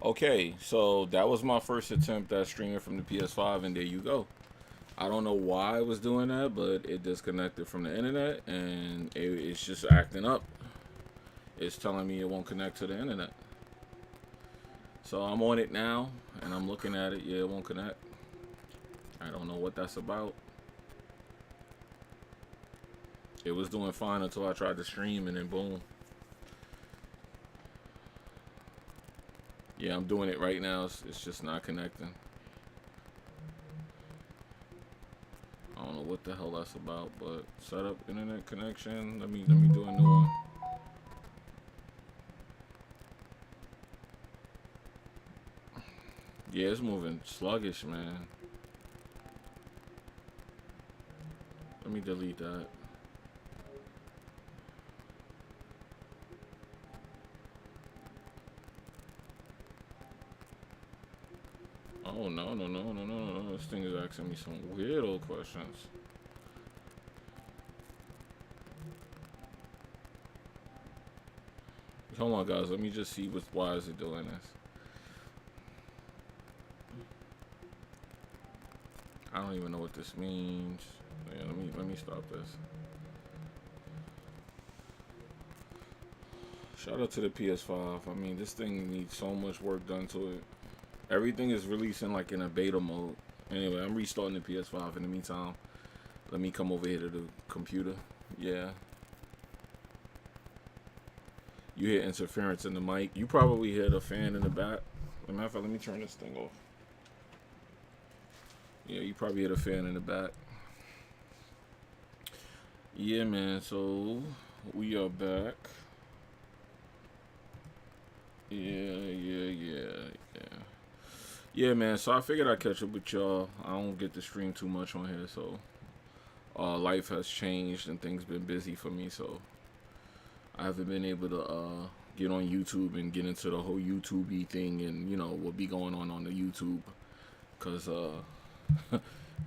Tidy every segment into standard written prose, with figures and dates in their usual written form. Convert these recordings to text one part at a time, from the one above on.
Okay, so that was my first attempt at streaming from the PS5, and there you go. I don't know why I was doing that, but it disconnected from the internet, and it's just acting up. It's telling me it won't connect to the internet. So I'm on it now, and I'm looking at it. Yeah, it won't connect. I don't know what that's about. It was doing fine until I tried to stream, and then boom. Yeah, I'm doing it right now. It's just not connecting. I don't know what the hell that's about, but set up internet connection. Let me do a new one. Yeah, it's moving sluggish, man. Let me delete that. Oh no. This thing is asking me some weirdo questions. Hold on, guys. Let me just see why is it doing this. I don't even know what this means. Yeah, let me stop this. Shout out to the PS5. I mean, this thing needs so much work done to it. Everything is releasing like in a beta mode. Anyway, I'm restarting the PS5 in the meantime. Let me come over here to the computer. Yeah. You hear interference in the mic. You probably hear the fan in the back. As a matter of fact, let me turn this thing off. Yeah, you probably hear the fan in the back. Yeah, man. So we are back. Yeah. Yeah, man. So I figured I'd catch up with y'all. I don't get to stream too much on here, so life has changed and things been busy for me. So I haven't been able to get on YouTube and get into the whole YouTube thing and what be going on the YouTube, cause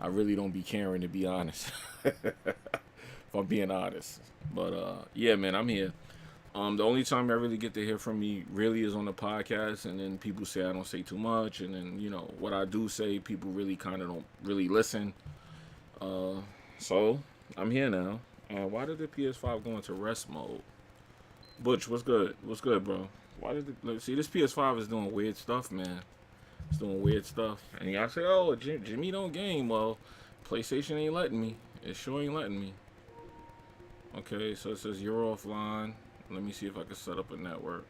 I really don't be caring, to be honest. If I'm being honest, but yeah, man, I'm here. The only time I really get to hear from me really is on the podcast, and then people say I don't say too much, and then what I do say, people really kind of don't really listen. Uh, so I'm here now. Why did the PS5 go into rest mode? Butch, what's good? What's good, bro? Why did see this PS5 is doing weird stuff, man? It's doing weird stuff, and y'all say, "Oh, Jimmy don't game." Well, PlayStation ain't letting me. It sure ain't letting me. Okay, so it says you're offline. Let me see if I can set up a network.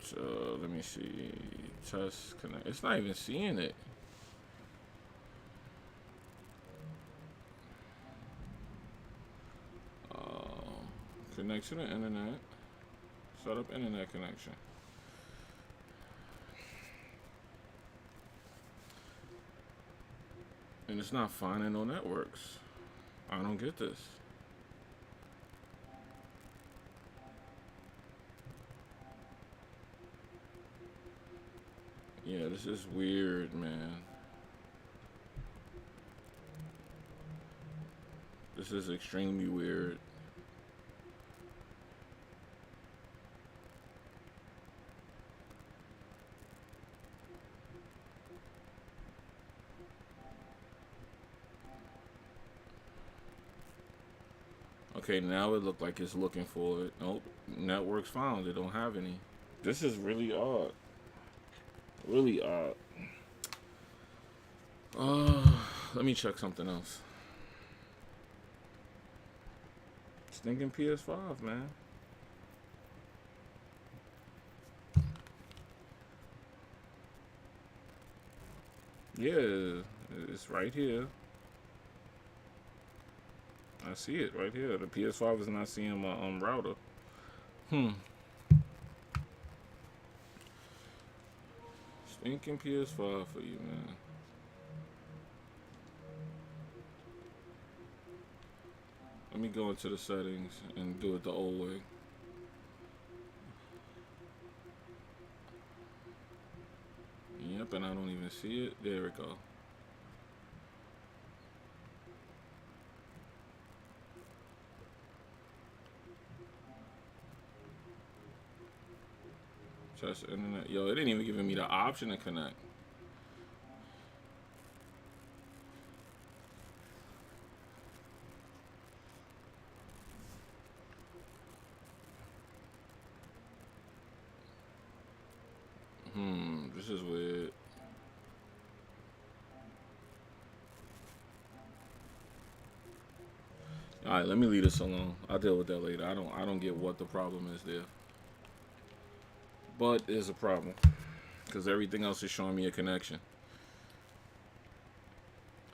So let me see. Test connect. It's not even seeing it. Uh, Connect to the internet. Set up internet connection. And it's not finding no networks. I don't get this. Yeah, this is weird, man. This is extremely weird. Okay, now it looked like it's looking for it. Nope. Networks found. It don't have any. This is really odd. Really odd. Uh, Let me check something else. Stinking PS5, man. Yeah, it's right here. I see it right here. The PS5 is not seeing my router. Hmm. Stinking PS5 for you, man. Let me go into the settings and do it the old way. Yep, and I don't even see it. There we go. Test internet. Yo, it didn't even give me the option to connect. This is weird. All right, let me leave this alone. I'll deal with that later. I don't get what the problem is there, but there's a problem because everything else is showing me a connection.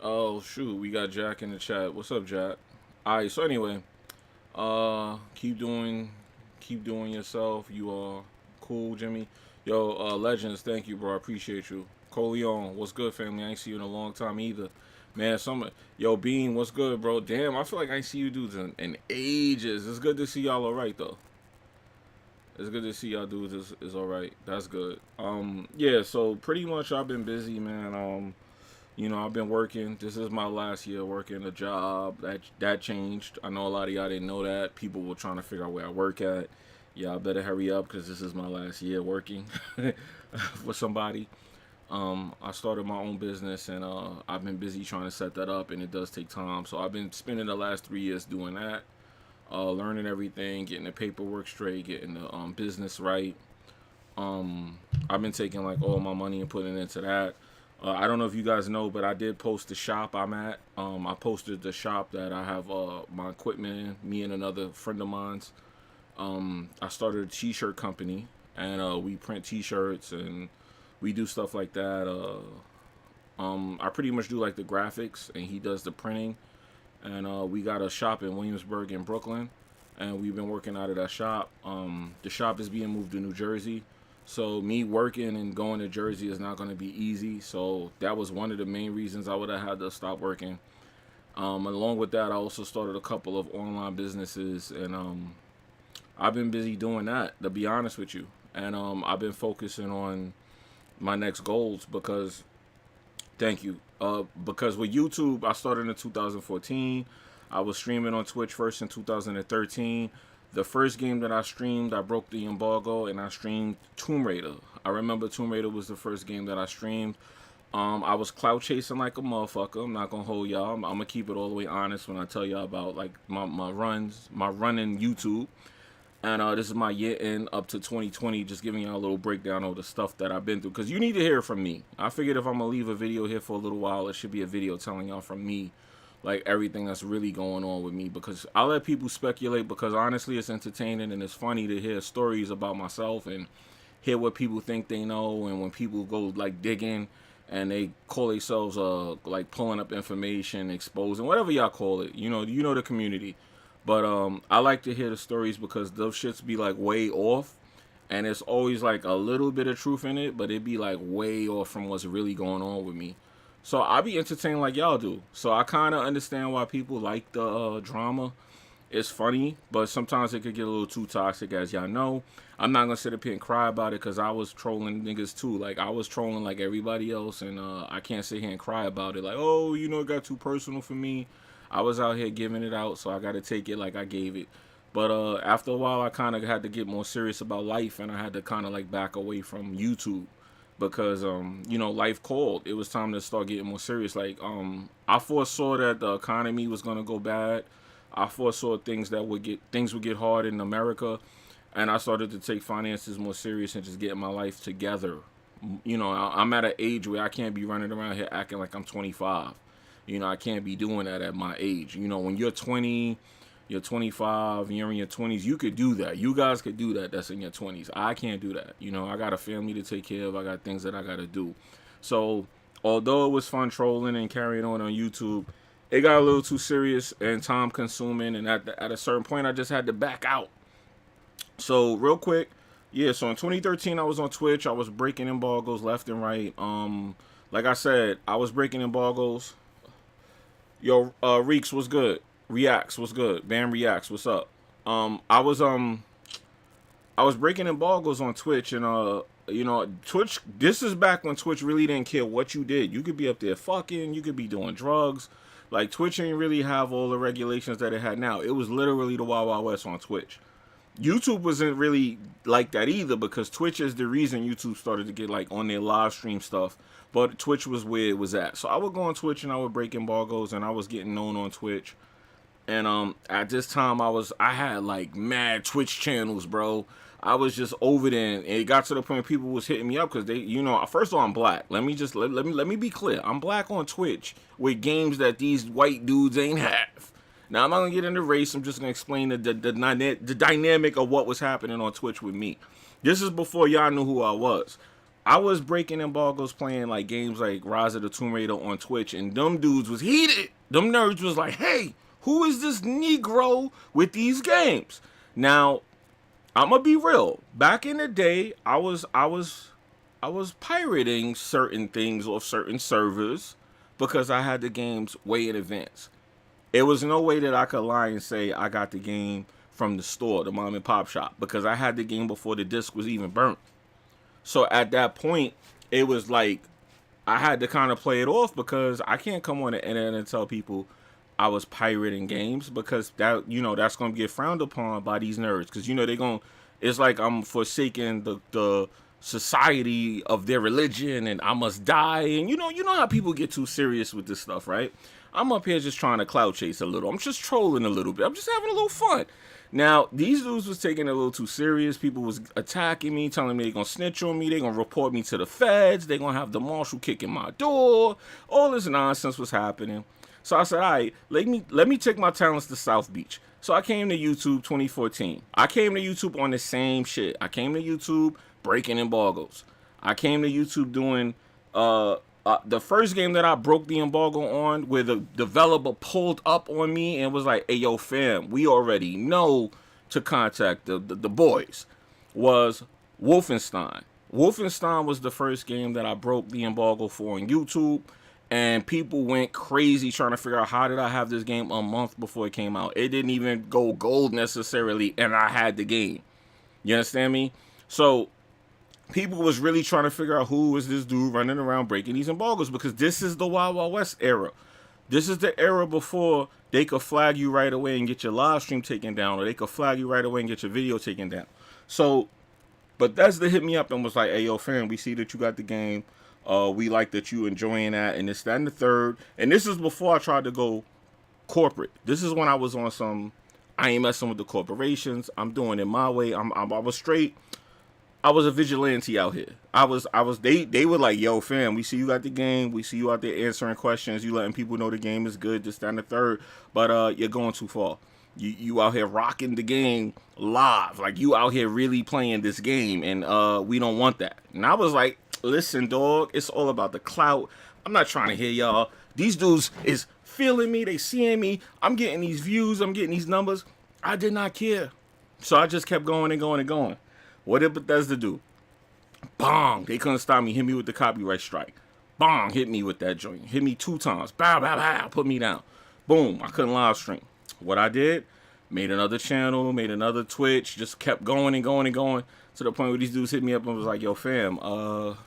Oh shoot, we got Jack in the chat. What's up, Jack? All right. So anyway, keep doing yourself. You are cool, Jimmy. Yo, Legends, thank you, bro. I appreciate you. Coleon, what's good, family? I ain't see you in a long time either. Man, yo, Bean, what's good, bro? Damn, I feel like I ain't see you dudes in ages. It's good to see y'all alright, though. It's good to see y'all dudes is alright. That's good. Yeah, so pretty much I've been busy, man. I've been working. This is my last year working a job. That changed. I know a lot of y'all didn't know that. People were trying to figure out where I work at. Yeah, I better hurry up because this is my last year working for somebody. I started my own business and I've been busy trying to set that up, and it does take time. So I've been spending the last 3 years doing that, learning everything, getting the paperwork straight, getting the business right. I've been taking like all my money and putting it into that. I don't know if you guys know, but I did post the shop I'm at. I posted the shop that I have my equipment in, me and another friend of mine's. I started a t-shirt company, and we print t-shirts and we do stuff like that. I pretty much do like the graphics, and he does the printing. And we got a shop in Williamsburg in Brooklyn, and we've been working out of that shop. The shop is being moved to New Jersey, so me working and going to Jersey is not going to be easy. So that was one of the main reasons I would have had to stop working. Along with that, I also started a couple of online businesses, and I've been busy doing that, to be honest with you. And I've been focusing on my next goals because, thank you. Because with YouTube, I started in 2014. I was streaming on Twitch first in 2013. The first game that I streamed, I broke the embargo and I streamed Tomb Raider. I remember Tomb Raider was the first game that I streamed. I was clout chasing like a motherfucker. I'm not gonna hold y'all. I'm gonna keep it all the way honest when I tell y'all about like my run in YouTube. And this is my year end up to 2020, just giving y'all a little breakdown of the stuff that I've been through. Because you need to hear from me. I figured if I'm going to leave a video here for a little while, it should be a video telling y'all from me, like, everything that's really going on with me. Because I let people speculate because, honestly, it's entertaining and it's funny to hear stories about myself and hear what people think they know. And when people go, like, digging and they call themselves, like, pulling up information, exposing, whatever y'all call it. You know the community. But I like to hear the stories because those shits be like way off, and it's always like a little bit of truth in it, but it be like way off from what's really going on with me. So I be entertained like y'all do. So I kind of understand why people like the drama. It's funny, but sometimes it could get a little too toxic, as y'all know. I'm not gonna sit up here and cry about it because I was trolling niggas too. Like I was trolling like everybody else, and I can't sit here and cry about it. Like, oh, it got too personal for me. I was out here giving it out, so I got to take it like I gave it. But after a while, I kind of had to get more serious about life, and I had to kind of like back away from YouTube because, life called. It was time to start getting more serious. Like, I foresaw that the economy was going to go bad. I foresaw things would get hard in America, and I started to take finances more serious and just getting my life together. I'm at an age where I can't be running around here acting like I'm 25. I can't be doing that at my age. When you're 20, you're 25, you're in your 20s, you could do that. You guys could do that that's in your 20s. I can't do that. I got a family to take care of. I got things that I got to do. So, although it was fun trolling and carrying on YouTube, it got a little too serious and time consuming. And at a certain point, I just had to back out. So, real quick, yeah, so in 2013, I was on Twitch. I was breaking embargoes left and right. Like I said, I was breaking embargoes. Yo, Reeks, what's good? Reacts, what's good? Bam Reacts, what's up? I was breaking embargoes on Twitch, and Twitch. This is back when Twitch really didn't care what you did. You could be up there fucking, you could be doing drugs. Like Twitch didn't really have all the regulations that it had now. It was literally the Wild Wild West on Twitch. YouTube wasn't really like that either, because Twitch is the reason YouTube started to get like on their live stream stuff. But Twitch was where it was at. So I would go on Twitch and I would break embargoes, and I was getting known on Twitch. And at this time I had like mad Twitch channels, bro. I was just over there, and it got to the point people was hitting me up because they, you know, first of all, I'm black. Let me be clear. I'm black on Twitch with games that these white dudes ain't have. Now I'm not gonna get into race. I'm just gonna explain the dynamic of what was happening on Twitch with me. This is before y'all knew who I was. I was breaking embargoes playing like games like Rise of the Tomb Raider on Twitch, and them dudes was heated. Them nerds was like, hey, who is this Negro with these games? Now, I'm gonna be real. Back in the day, I was pirating certain things off certain servers because I had the games way in advance. It was no way that I could lie and say I got the game from the store, the mom and pop shop, because I had the game before the disc was even burnt. So at that point, it was like I had to kind of play it off, because I can't come on the internet and tell people I was pirating games, because that, you know, that's going to get frowned upon by these nerds, because, you know, it's like I'm forsaking the society of their religion and I must die. And you know how people get too serious with this stuff, right? I'm up here just trying to clout chase a little. I'm just trolling a little bit. I'm just having a little fun. Now, these dudes was taking it a little too serious. People was attacking me, telling me they're going to snitch on me. They're going to report me to the feds. They're going to have the marshal kicking my door. All this nonsense was happening. So I said, all right, let me take my talents to South Beach. So I came to YouTube 2014. I came to YouTube on the same shit. I came to YouTube breaking embargoes. I came to YouTube doing the first game that I broke the embargo on, where the developer pulled up on me and was like, hey, yo, fam, we already know to contact the boys, was Wolfenstein. Wolfenstein was the first game that I broke the embargo for on YouTube. And people went crazy trying to figure out, how did I have this game a month before it came out? It didn't even go gold necessarily, and I had the game. You understand me? So people was really trying to figure out who was this dude running around breaking these embargoes, because this is the Wild Wild West era. This is the era before they could flag you right away and get your live stream taken down, or they could flag you right away and get your video taken down. So, but Bethesda hit me up and was like, hey, yo, fam, we see that you got the game. We like that you enjoying that, and this, that, and the third. And this is before I tried to go corporate. This is when I was on some, I ain't messing with the corporations. I'm doing it my way. I was straight. I was a vigilante out here. They were like, yo, fam, we see you got the game. We see you out there answering questions. You letting people know the game is good, this, that, and the third. But you're going too far. You out here rocking the game live. Like, you out here really playing this game, and we don't want that. And I was like, listen, dog, it's all about the clout. I'm not trying to hear y'all. These dudes is feeling me. They seeing me. I'm getting these views. I'm getting these numbers. I did not care. So I just kept going and going and going. What did Bethesda do? Bong. They couldn't stop me. Hit me with the copyright strike. Bong. Hit me with that joint. Hit me 2 times. Bow, bow, bow. Put me down. Boom. I couldn't live stream. What I did, made another channel, made another Twitch, just kept going and going and going, to the point where these dudes hit me up and was like, yo, fam,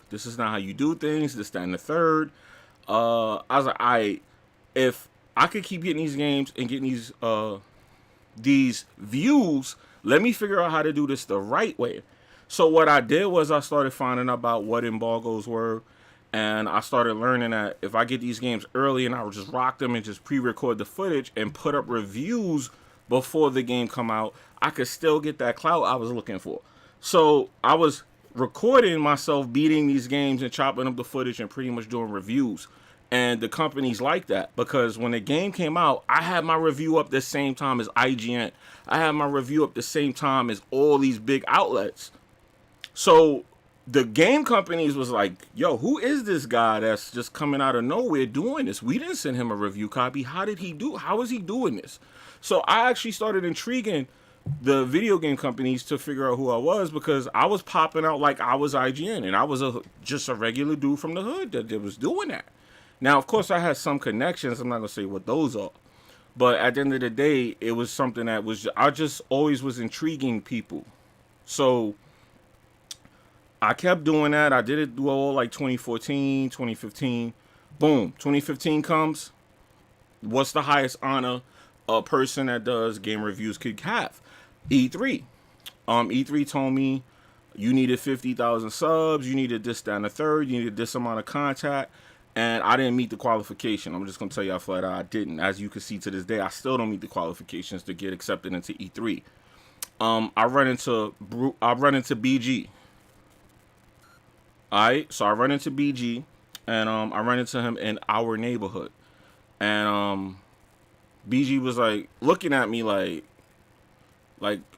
this is not how you do things, this, that, and the third. I was like, if I could keep getting these games and getting these views, let me figure out how to do this the right way. So what I did was I started finding out about what embargoes were, and I started learning that if I get these games early and I would just rock them and just pre-record the footage and put up reviews before the game come out, I could still get that clout I was looking for. So I was recording myself beating these games and chopping up the footage and pretty much doing reviews. And the companies like that, because when the game came out, I had my review up the same time as IGN. I had my review up the same time as all these big outlets. So the game companies was like, yo, who is this guy that's just coming out of nowhere doing this? We didn't send him a review copy. How is he doing this? So I actually started intriguing the video game companies to figure out who I was, because I was popping out like I was IGN, and I was just a regular dude from the hood that was doing that. Now, of course, I had some connections. I'm not going to say what those are. But at the end of the day, it was something that I just always was intriguing people. So I kept doing that. I did it through all like 2014, 2015. Boom. 2015 comes. What's the highest honor a person that does game reviews could have? E3. E3 told me you needed 50,000 subs, you needed this, that, and the third, you needed this amount of contact, and I didn't meet the qualification. I'm just gonna tell you flat out I didn't. As you can see to this day, I still don't meet the qualifications to get accepted into E3. I run into BG. Alright, so I run into BG, and I run into him in our neighborhood, and BG was like looking at me like,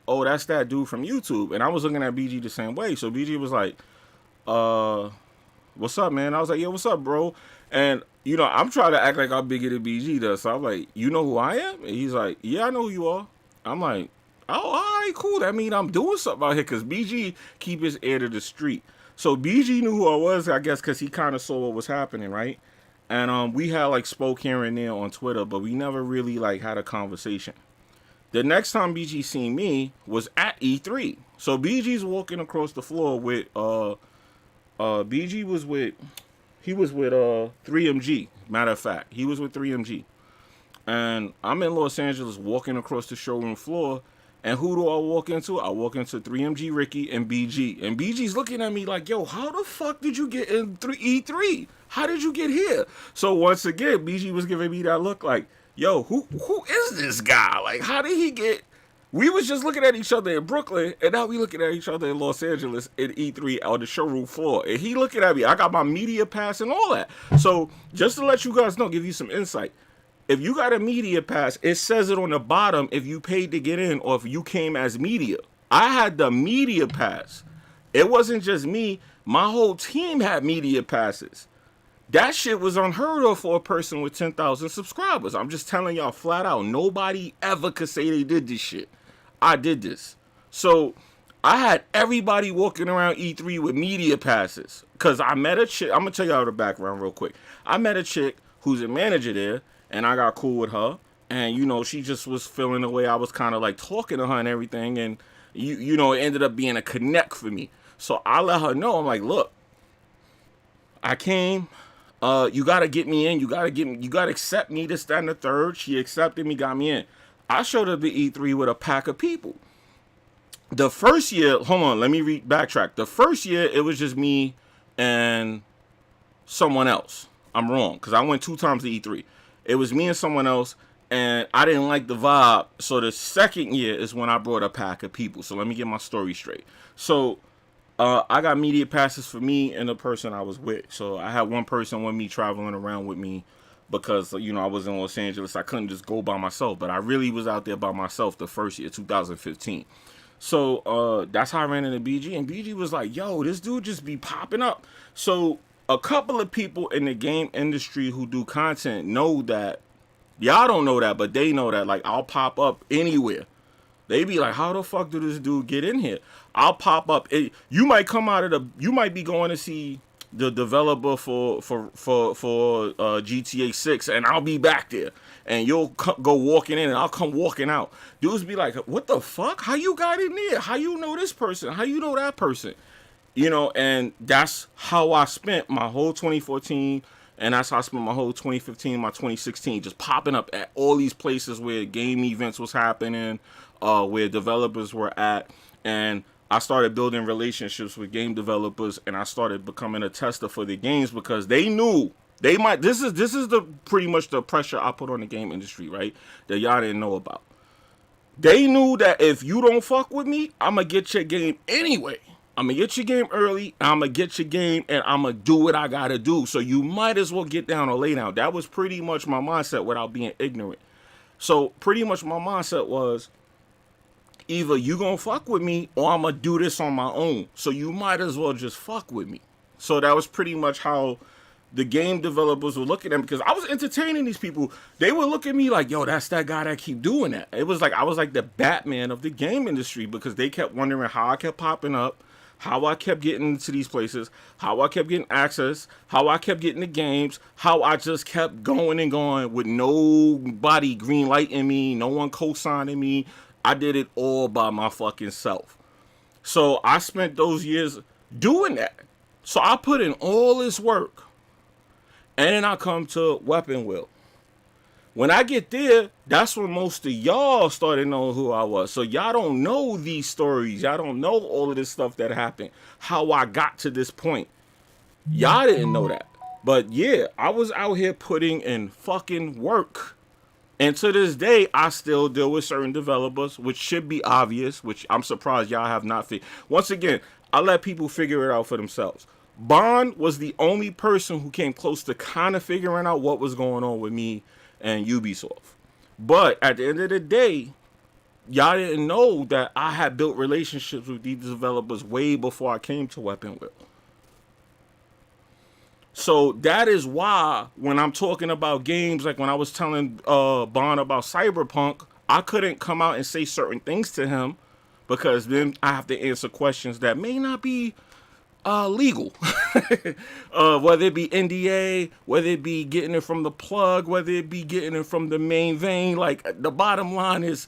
oh, that's that dude from YouTube, and I was looking at BG the same way. So BG was like, what's up, man? I was like, yeah, what's up, bro? And you know, I'm trying to act like I'm bigger than BG does. So I'm like, you know who I am? And he's like, yeah, I know who you are. I'm like, oh, all right, cool. That mean I'm doing something out here, because BG keep his ear to the street. So BG knew who I was, I guess, because he kind of saw what was happening, right? And we had like spoke here and there on Twitter, but we never really like had a conversation. The next time BG seen me was at E3. So BG's walking across the floor with BG was with 3MG. Matter of fact, he was with 3MG. And I'm in Los Angeles walking across the showroom floor, and who do I walk into? I walk into 3MG Ricky and BG. And BG's looking at me like, yo, how the fuck did you get in E3? How did you get here? So once again, BG was giving me that look like, yo, who is this guy? Like, how did he get... We was just looking at each other in Brooklyn, and now we looking at each other in Los Angeles in E3 on the showroom floor. And he looking at me. I got my media pass and all that. So just to let you guys know, give you some insight. If you got a media pass, it says it on the bottom if you paid to get in or if you came as media. I had the media pass. It wasn't just me. My whole team had media passes. That shit was unheard of for a person with 10,000 subscribers. I'm just telling y'all flat out. Nobody ever could say they did this shit. I did this. So I had everybody walking around E3 with media passes. Because I met a chick. I'm going to tell y'all the background real quick. I met a chick who's a manager there. And I got cool with her. And, you know, she just was feeling the way I was kind of like talking to her and everything. And, you know, it ended up being a connect for me. So I let her know. I'm like, look, I came. You got to get me in. You got to accept me, this, that, and the third. She accepted me, got me in. I showed up to E3 with a pack of people. The first year, hold on, let me backtrack. The first year, it was just me and someone else. I'm wrong, because I went 2 times to E3. It was me and someone else, and I didn't like the vibe. So the second year is when I brought a pack of people. So let me get my story straight. So I got media passes for me and the person I was with. So I had one person with me traveling around with me because, you know, I was in Los Angeles. I couldn't just go by myself, but I really was out there by myself the first year, 2015. So that's how I ran into BG, and BG was like, yo, this dude just be popping up. So a couple of people in the game industry who do content know that. Y'all don't know that, but they know that. Like, I'll pop up anywhere. They be like, how the fuck did this dude get in here? I'll pop up. You might come out of the... You might be going to see the developer for GTA 6, and I'll be back there. And you'll go walking in, and I'll come walking out. Dudes be like, what the fuck? How you got in there? How you know this person? How you know that person? You know, and that's how I spent my whole 2014, and that's how I spent my whole 2015, my 2016, just popping up at all these places where game events was happening, where developers were at, and I started building relationships with game developers, and I started becoming a tester for the games because they knew they might. This is the pretty much the pressure I put on the game industry, right? That y'all didn't know about. They knew that if you don't fuck with me, I'm gonna get your game anyway. I'm going to get your game early, I'm going to get your game, and I'm going to do what I got to do. So you might as well get down or lay down. That was pretty much my mindset without being ignorant. So pretty much my mindset was, either you going to fuck with me or I'm going to do this on my own. So you might as well just fuck with me. So that was pretty much how the game developers were looking at me, because I was entertaining these people. They would look at me like, yo, that's that guy that keep doing that. It was like I was like the Batman of the game industry, because they kept wondering how I kept popping up, how I kept getting into these places, how I kept getting access, how I kept getting the games, how I just kept going and going with nobody green lighting me, no one co-signing me. I did it all by my fucking self. So I spent those years doing that. So I put in all this work. And then I come to Weapon Wheel. When I get there, that's when most of y'all started knowing who I was. So y'all don't know these stories. Y'all don't know all of this stuff that happened. How I got to this point. Y'all didn't know that. But yeah, I was out here putting in fucking work. And to this day, I still deal with certain developers, which should be obvious, which I'm surprised y'all have not figured. Once again, I let people figure it out for themselves. Bond was the only person who came close to kind of figuring out what was going on with me and Ubisoft. But at the end of the day, y'all didn't know that I had built relationships with these developers way before I came to Weapon Wheel. So that is why when I'm talking about games, like when I was telling Bond about Cyberpunk, I couldn't come out and say certain things to him because then I have to answer questions that may not be legal. Whether it be NDA, whether it be getting it from the plug, whether it be getting it from the main vein. Like, the bottom line is,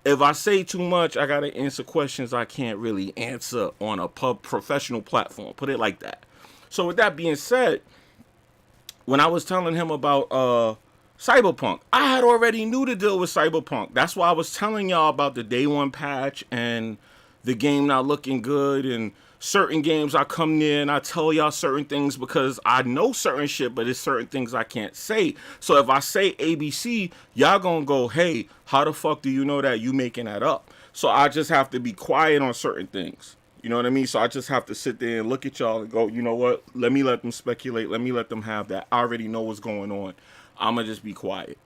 if I say too much, I gotta answer questions I can't really answer on a professional platform. Put it like that. So with that being said, when I was telling him about Cyberpunk, I had already knew to deal with Cyberpunk. That's why I was telling y'all about the day one patch and the game not looking good, and certain games I come near and I tell y'all certain things because I know certain shit, but it's certain things I can't say. So if I say ABC, y'all gonna go, hey, how the fuck do you know that? You making that up. So I just have to be quiet on certain things. You know what I mean? So I just have to sit there and look at y'all and go, you know what? Let me let them speculate. Let me let them have that. I already know what's going on. I'm going to just be quiet.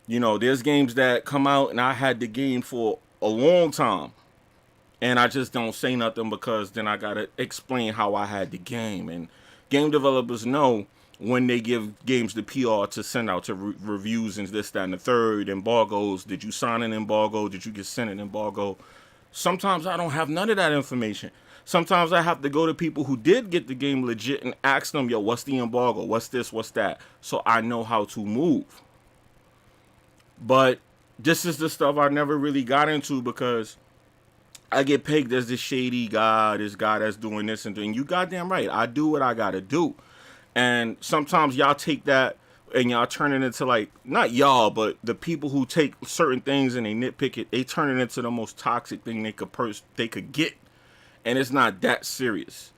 You know, there's games that come out and I had the game for a long time. And I just don't say nothing because then I got to explain how I had the game. And game developers know when they give games the PR to send out to reviews and this, that, and the third. Embargoes. Did you sign an embargo? Did you get sent an embargo? Sometimes I don't have none of that information. Sometimes I have to go to people who did get the game legit and ask them, yo, what's the embargo? What's this? What's that? So I know how to move. But this is the stuff I never really got into because I get pegged as this shady guy, this guy that's doing this and doing. You goddamn right. I do what I gotta do. And sometimes y'all take that and y'all turn it into, like, not y'all, but the people who take certain things and they nitpick it, they turn it into the most toxic thing they could get. And it's not that serious.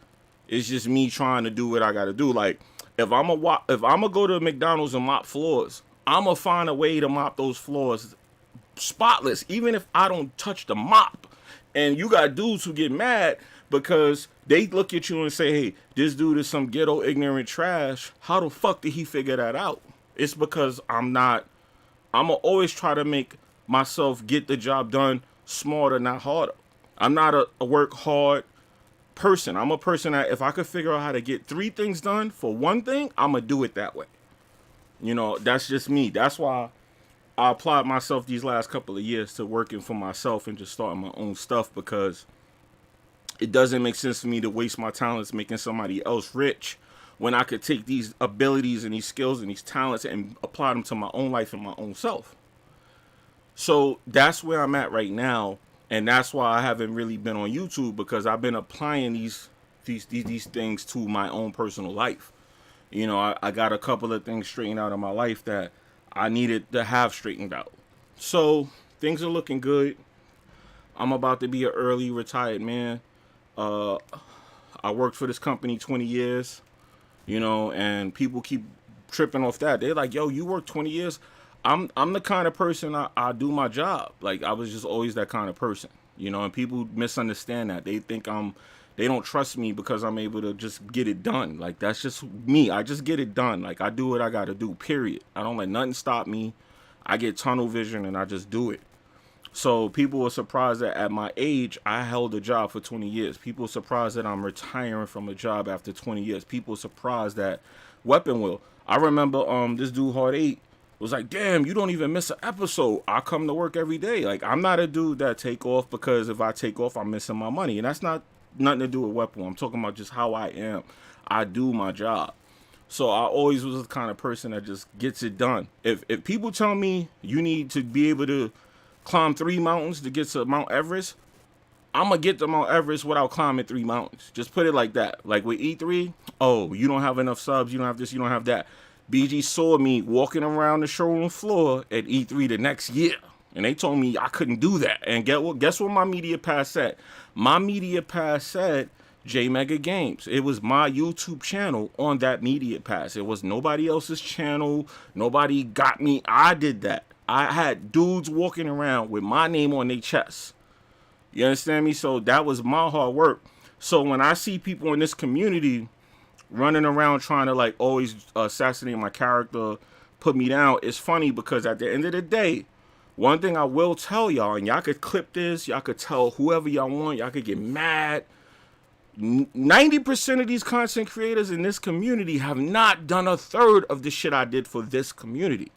It's just me trying to do what I gotta do. Like, if I'm gonna go to McDonald's and mop floors, I'm gonna find a way to mop those floors spotless, even if I don't touch the mop. And you got dudes who get mad because they look at you and say, hey, this dude is some ghetto ignorant trash. How the fuck did he figure that out? It's because I'm going to always try to make myself get the job done smarter, not harder. I'm not a work hard person. I'm a person that if I could figure out how to get 3 things done for one thing, I'm going to do it that way. You know, that's just me. That's why I applied myself these last couple of years to working for myself and just starting my own stuff because it doesn't make sense for me to waste my talents making somebody else rich when I could take these abilities and these skills and these talents and apply them to my own life and my own self. So that's where I'm at right now. And that's why I haven't really been on YouTube because I've been applying these things to my own personal life. You know, I got a couple of things straightened out in my life that I needed to have straightened out. So things are looking good. I'm about to be an early retired man. I worked for this company 20 years, you know, and people keep tripping off that. They're like, yo, you worked 20 years. I'm the kind of person I do my job. Like, I was just always that kind of person, you know, and people misunderstand that. They think they don't trust me because I'm able to just get it done. Like, that's just me. I just get it done. Like, I do what I got to do, period. I don't let nothing stop me. I get tunnel vision and I just do it. So people were surprised that at my age, I held a job for 20 years. People were surprised that I'm retiring from a job after 20 years. People were surprised that Weapon Wheel. I remember this dude, Hard 8, was like, damn, you don't even miss an episode. I come to work every day. Like, I'm not a dude that take off because if I take off, I'm missing my money. And that's not nothing to do with Weapon Wheel. I'm talking about just how I am. I do my job. So I always was the kind of person that just gets it done. If people tell me you need to be able to climb 3 mountains to get to Mount Everest, I'm going to get to Mount Everest without climbing 3 mountains. Just put it like that. Like with E3, oh, you don't have enough subs, you don't have this, you don't have that. BG saw me walking around the showroom floor at E3 the next year. And they told me I couldn't do that. And guess what my media pass said? My media pass said Jimmygaming. It was my YouTube channel on that media pass. It was nobody else's channel. Nobody got me. I did that. I had dudes walking around with my name on their chest. You understand me? So that was my hard work. So when I see people in this community running around trying to like always assassinate my character, put me down, it's funny because at the end of the day, one thing I will tell y'all, and y'all could clip this, y'all could tell whoever y'all want, y'all could get mad. 90% of these content creators in this community have not done a third of the shit I did for this community.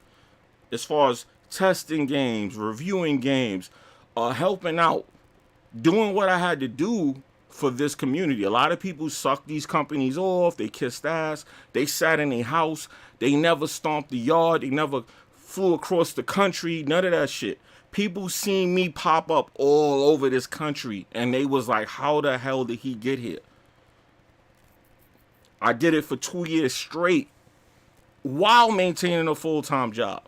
As far as testing games, reviewing games, helping out, doing what I had to do for this community. A lot of people suck these companies off. They kissed ass. They sat in a house. They never stomped the yard. They never flew across the country. None of that shit. People seen me pop up all over this country, and they was like, how the hell did he get here? I did it for 2 years straight while maintaining a full-time job.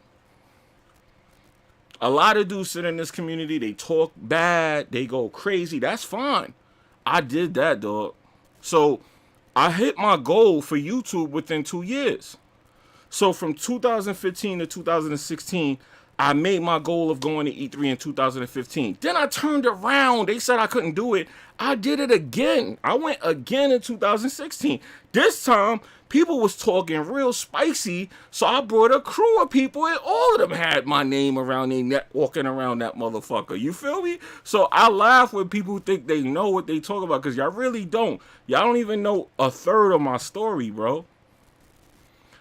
A lot of dudes sit in this community, they talk bad, they go crazy. That's fine. I did that, dog. So I hit my goal for YouTube within 2 years. So from 2015 to 2016, I made my goal of going to E3 in 2015. Then I turned around. They said I couldn't do it. I did it again. I went again in 2016. This time, people was talking real spicy, so I brought a crew of people, and all of them had my name around their neck, walking around that motherfucker. You feel me? So I laugh when people think they know what they talk about, because y'all really don't. Y'all don't even know a third of my story, bro.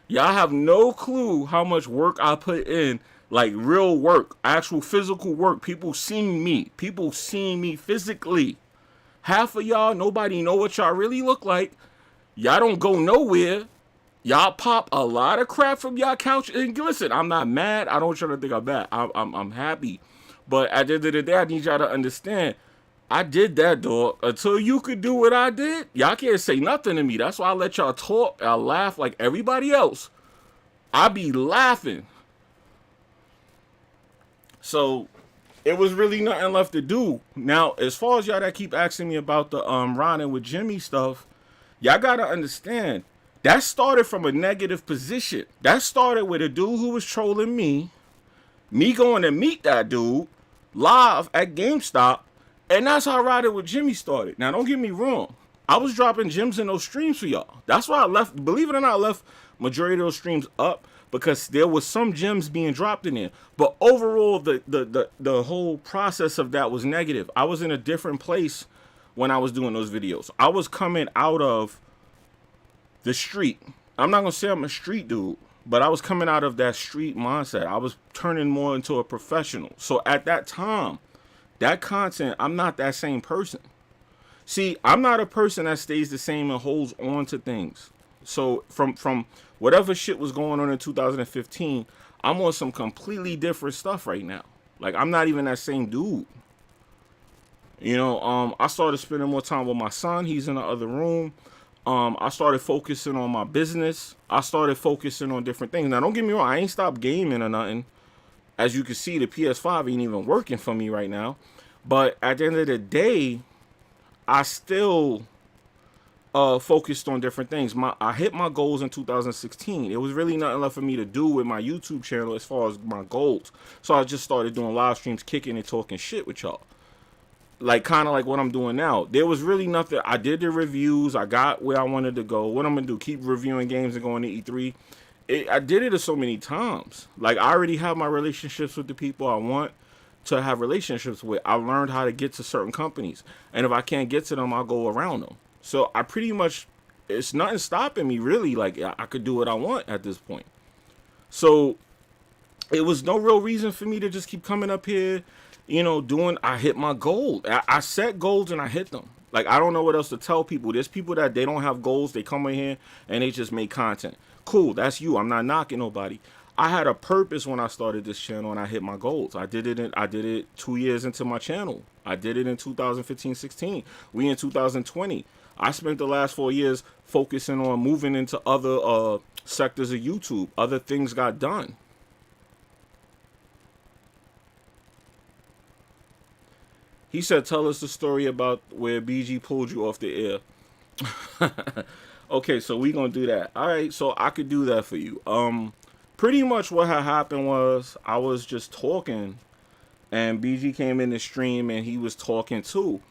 Y'all have no clue how much work I put in. Like real work, actual physical work. People seen me. People seen me physically. Half of y'all, nobody know what y'all really look like. Y'all don't go nowhere. Y'all pop a lot of crap from y'all couch. And listen, I'm not mad. I don't try to think I'm bad. I'm happy. But at the end of the day, I need y'all to understand. I did that, dog. Until you could do what I did, y'all can't say nothing to me. That's why I let y'all talk. I laugh like everybody else. I be laughing. So it was really nothing left to do. Now, as far as y'all that keep asking me about the riding with Jimmy stuff, y'all gotta understand that started from a negative position. That started with a dude who was trolling me going to meet that dude live at GameStop, and that's how riding with Jimmy started. Now, don't get me wrong. I was dropping gems in those streams for y'all. That's why I left, believe it or not, I left majority of those streams up, because there was some gems being dropped in there. But overall, the whole process of that was negative. I was in a different place when I was doing those videos. I was coming out of the street. I'm not going to say I'm a street dude, but I was coming out of that street mindset. I was turning more into a professional. So at that time, that content, I'm not that same person. See, I'm not a person that stays the same and holds on to things. So from whatever shit was going on in 2015, I'm on some completely different stuff right now. Like, I'm not even that same dude. You know, I started spending more time with my son. He's in the other room. I started focusing on my business. I started focusing on different things. Now, don't get me wrong. I ain't stopped gaming or nothing. As you can see, the PS5 ain't even working for me right now. But at the end of the day, I still focused on different things. I hit my goals in 2016. It was really nothing left for me to do with my YouTube channel as far as my goals. So I just started doing live streams, kicking and talking shit with y'all. Like, kind of like what I'm doing now. There was really nothing. I did the reviews. I got where I wanted to go. What I'm going to do, keep reviewing games and going to E3. I did it so many times. Like, I already have my relationships with the people I want to have relationships with. I learned how to get to certain companies. And if I can't get to them, I'll go around them. So I pretty much, it's nothing stopping me, really. Like, I could do what I want at this point. So it was no real reason for me to just keep coming up here, you know, I hit my goal. I set goals and I hit them. Like, I don't know what else to tell people. There's people that they don't have goals. They come in here and they just make content. Cool, that's you. I'm not knocking nobody. I had a purpose when I started this channel and I hit my goals. I did it 2 years into my channel. I did it in 2015-16. We in 2020. I spent the last 4 years focusing on moving into other sectors of YouTube. Other things got done. He said, tell us the story about where BG pulled you off the air. Okay, so we gonna do that. All right, so I could do that for you. Pretty much what had happened was I was just talking, and BG came in the stream, and he was talking too.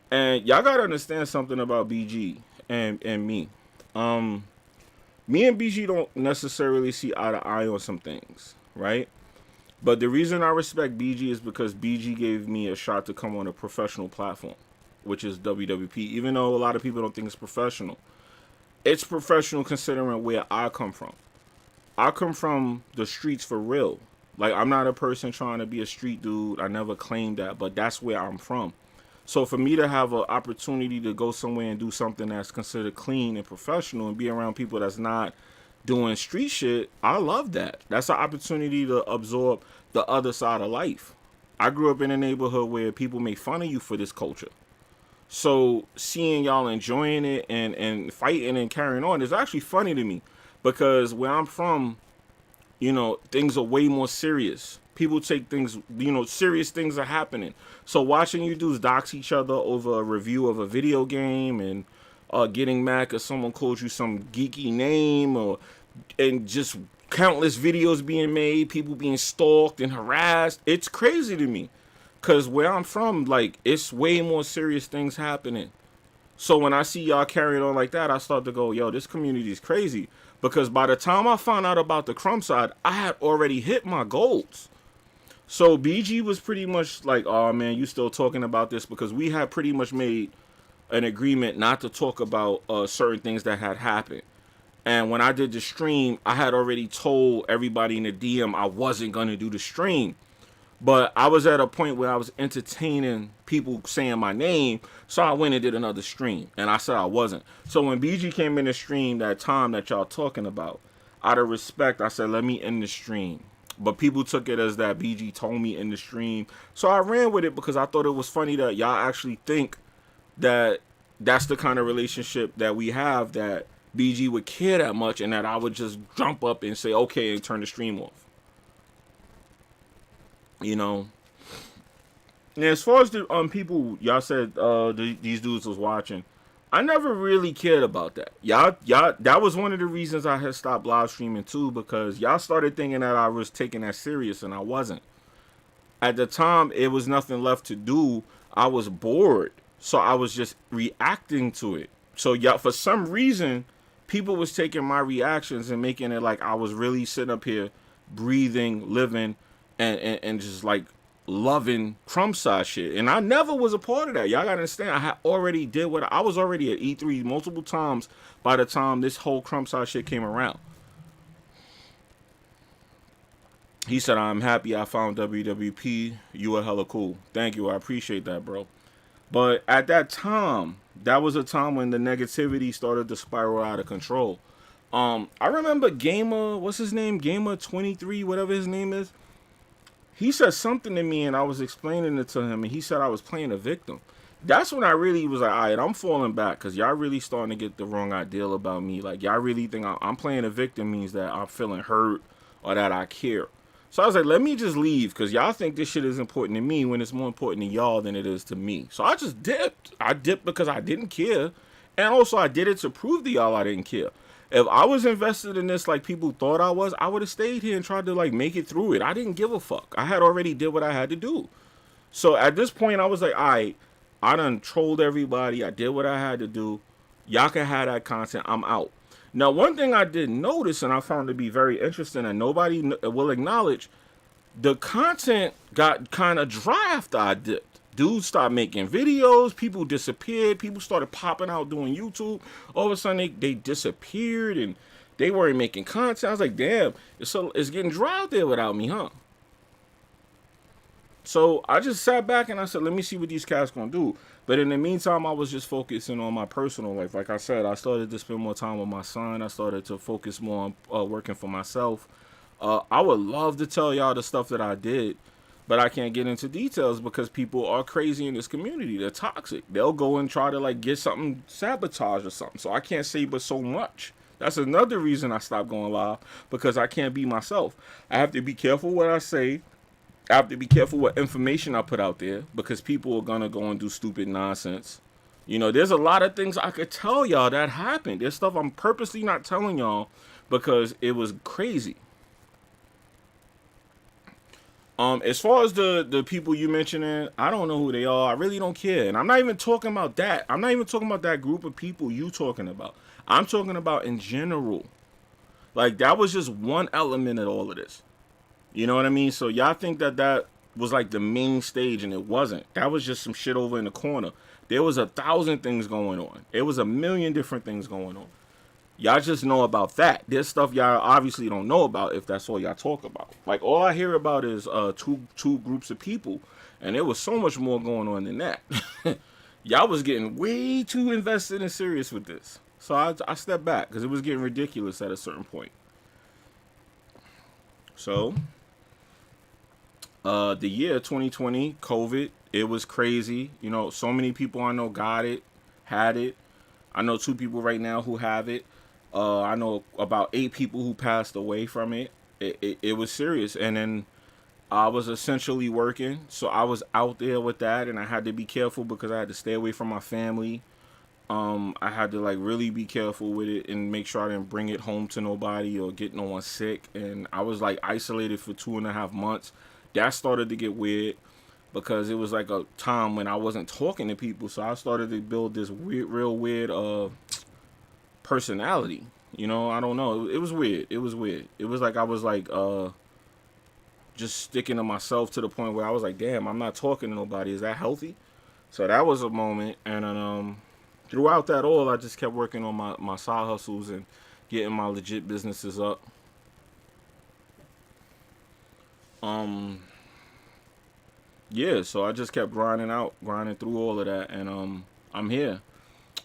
And y'all gotta understand something about BG and me. Me and BG don't necessarily see eye to eye on some things, right? But the reason I respect BG is because BG gave me a shot to come on a professional platform, which is WWP. Even though a lot of people don't think it's professional, it's professional considering where I come from. I come from the streets for real. Like, I'm not a person trying to be a street dude. I never claimed that, but that's where I'm from. So for me to have an opportunity to go somewhere and do something that's considered clean and professional and be around people that's not doing street shit, I love that. That's an opportunity to absorb the other side of life. I grew up in a neighborhood where people make fun of you for this culture. So seeing y'all enjoying it and fighting and carrying on is actually funny to me, because where I'm from, you know, things are way more serious. People take things, you know, serious things are happening. So watching you dudes dox each other over a review of a video game and getting mad because someone called you some geeky name, and just countless videos being made, people being stalked and harassed, it's crazy to me. Because where I'm from, like, it's way more serious things happening. So when I see y'all carrying on like that, I start to go, yo, this community is crazy. Because by the time I found out about the crumb side, I had already hit my goals. So BG was pretty much like, oh man, you still talking about this? Because we had pretty much made an agreement not to talk about certain things that had happened. And when I did the stream, I had already told everybody in the DM I wasn't going to do the stream. But I was at a point where I was entertaining people saying my name, so I went and did another stream. And I said I wasn't. So when BG came in the stream that time that y'all talking about, out of respect, I said, let me end the stream. But people took it as that BG told me in the stream. So I ran with it because I thought it was funny that y'all actually think that that's the kind of relationship that we have, that BG would care that much and that I would just jump up and say, okay, and turn the stream off. You know, and as far as the people y'all said these dudes was watching, I never really cared about that. Y'all that was one of the reasons I had stopped live streaming too, because y'all started thinking that I was taking that serious, and I wasn't. At the time, it was nothing left to do. I was bored, so I was just reacting to it. So y'all, for some reason, people was taking my reactions and making it like I was really sitting up here breathing, living, and just like loving crumb side shit. And I never was a part of that. Y'all gotta understand, I had already did what I was already at E3 multiple times by the time this whole crumb side shit came around. He said, I'm happy I found WWP. You were hella cool. Thank you. I appreciate that, bro. But at that time, that was a time when the negativity started to spiral out of control. I remember Gamer, what's his name? Gamer 23, whatever his name is. He said something to me, and I was explaining it to him, and he said I was playing a victim. That's when I really was like, all right, I'm falling back, because y'all really starting to get the wrong idea about me. Like, y'all really think I'm playing a victim means that I'm feeling hurt or that I care. So I was like, let me just leave, because y'all think this shit is important to me when it's more important to y'all than it is to me. So I just dipped. I dipped because I didn't care, and also I did it to prove to y'all I didn't care. If I was invested in this like people thought I was, I would have stayed here and tried to like make it through it. I didn't give a fuck. I had already did what I had to do. So at this point, I was like, all right, I done trolled everybody. I did what I had to do. Y'all can have that content. I'm out. Now, one thing I did notice and I found to be very interesting and nobody will acknowledge, the content got kind of dry after I dipped. Dudes started making videos, people disappeared, people started popping out doing YouTube. All of a sudden, they disappeared and they weren't making content. I was like, damn, it's getting dry out there without me, huh? So I just sat back and I said, let me see what these cats gonna do. But in the meantime, I was just focusing on my personal life. Like I said, I started to spend more time with my son. I started to focus more on working for myself. I would love to tell y'all the stuff that I did. But I can't get into details because people are crazy in this community. They're toxic. They'll go and try to like get something sabotage or something. So I can't say but so much. That's another reason I stopped going live, because I can't be myself. I have to be careful what I say. I have to be careful what information I put out there, because people are gonna go and do stupid nonsense. You know, there's a lot of things I could tell y'all that happened. There's stuff I'm purposely not telling y'all because it was crazy. As far as the people you mentioning, I don't know who they are. I really don't care. And I'm not even talking about that. I'm not even talking about that group of people you talking about. I'm talking about in general. Like, that was just one element of all of this. You know what I mean? So y'all think that that was like the main stage, and it wasn't. That was just some shit over in the corner. There was 1,000 things going on. It was a million different things going on. Y'all just know about that. There's stuff y'all obviously don't know about if that's all y'all talk about. Like, all I hear about is two groups of people, and there was so much more going on than that. Y'all was getting way too invested and serious with this. So I stepped back because it was getting ridiculous at a certain point. So, the year 2020, COVID, it was crazy. You know, so many people I know got it, had it. I know 2 people right now who have it. I know about 8 people who passed away from it. It was serious. And then I was essentially working. So I was out there with that, and I had to be careful because I had to stay away from my family. I had to like really be careful with it and make sure I didn't bring it home to nobody or get no one sick. And I was like isolated for 2.5 months. That started to get weird because it was like a time when I wasn't talking to people. So I started to build this weird, real weird personality. You know, I don't know. It was weird. It was weird. It was like I was like just sticking to myself to the point where I was like, damn, I'm not talking to nobody. Is that healthy? So that was a moment. And then throughout that all, I just kept working on my side hustles and getting my legit businesses up. Yeah, so I just kept grinding through all of that, and I'm here.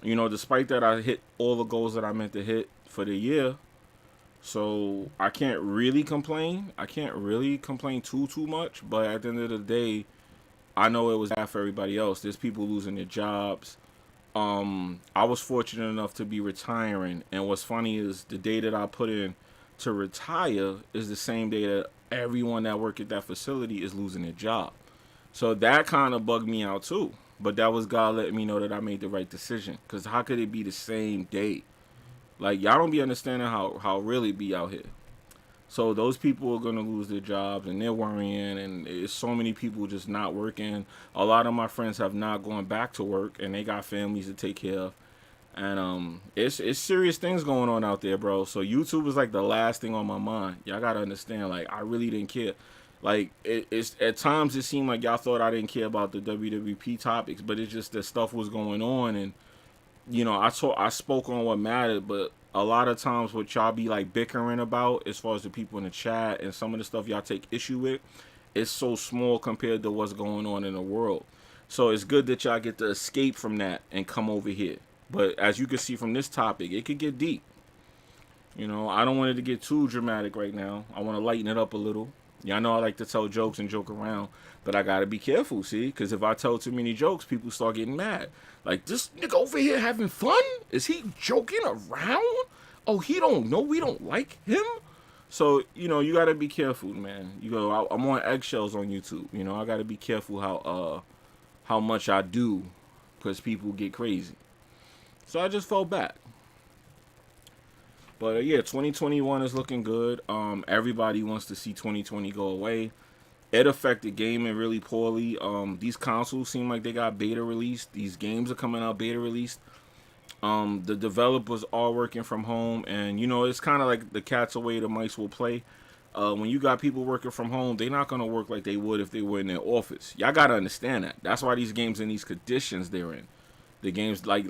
You know, despite that, I hit all the goals that I meant to hit for the year. So I can't really complain. I can't really complain too much, but at the end of the day, I know it was bad for everybody else. There's people losing their jobs. I was fortunate enough to be retiring, and what's funny is the day that I put in to retire is the same day that everyone that worked at that facility is losing their job. So that kind of bugged me out too. But that was God letting me know that I made the right decision. Because how could it be the same day? Like, y'all don't be understanding how real it be out here. So those people are going to lose their jobs, and they're worrying, and there's so many people just not working. A lot of my friends have not gone back to work, and they got families to take care of. And it's serious things going on out there, bro. So YouTube is like the last thing on my mind. Y'all got to understand, like, I really didn't care. Like, it's at times it seemed like y'all thought I didn't care about the WWP topics, but it's just that stuff was going on, and you know, I spoke on what mattered, but a lot of times what y'all be like bickering about, as far as the people in the chat and some of the stuff y'all take issue with, it's so small compared to what's going on in the world. So it's good that y'all get to escape from that and come over here. But as you can see from this topic, it could get deep. You know, I don't want it to get too dramatic right now. I want to lighten it up a little. Y'all know I like to tell jokes and joke around, but I gotta be careful, see? Because if I tell too many jokes, people start getting mad. Like, this nigga over here having fun? Is he joking around? Oh, he don't know we don't like him? So, you know, you gotta be careful, man. You know, I'm on eggshells on YouTube. You know, I gotta be careful how much I do, because people get crazy. So I just fell back. But yeah, 2021 is looking good. Everybody wants to see 2020 go away. It affected gaming really poorly. These consoles seem like they got beta released. These games are coming out beta released. The developers are working from home, and you know, it's kind of like the cat's away, the mice will play. When you got people working from home, they're not gonna work like they would if they were in their office. Y'all gotta understand that. That's why these games in these conditions they're in. The games like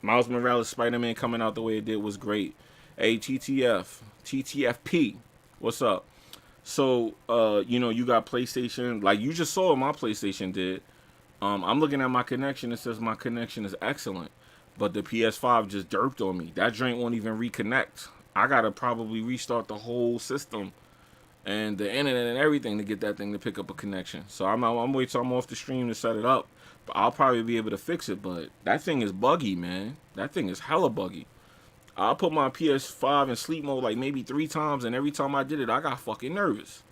Miles Morales Spider-Man coming out the way it did was great. Hey, TTFP, what's up? So, you know, you got PlayStation, like you just saw what my PlayStation did. I'm looking at my connection, it says my connection is excellent, but the PS5 just derped on me. That joint won't even reconnect. I gotta probably restart the whole system and the internet and everything to get that thing to pick up a connection. So I'm waiting till I'm off the stream to set it up. But I'll probably be able to fix it. But that thing is buggy, man. That thing is hella buggy. I put my PS5 in sleep mode like maybe 3 times, and every time I did it, I got fucking nervous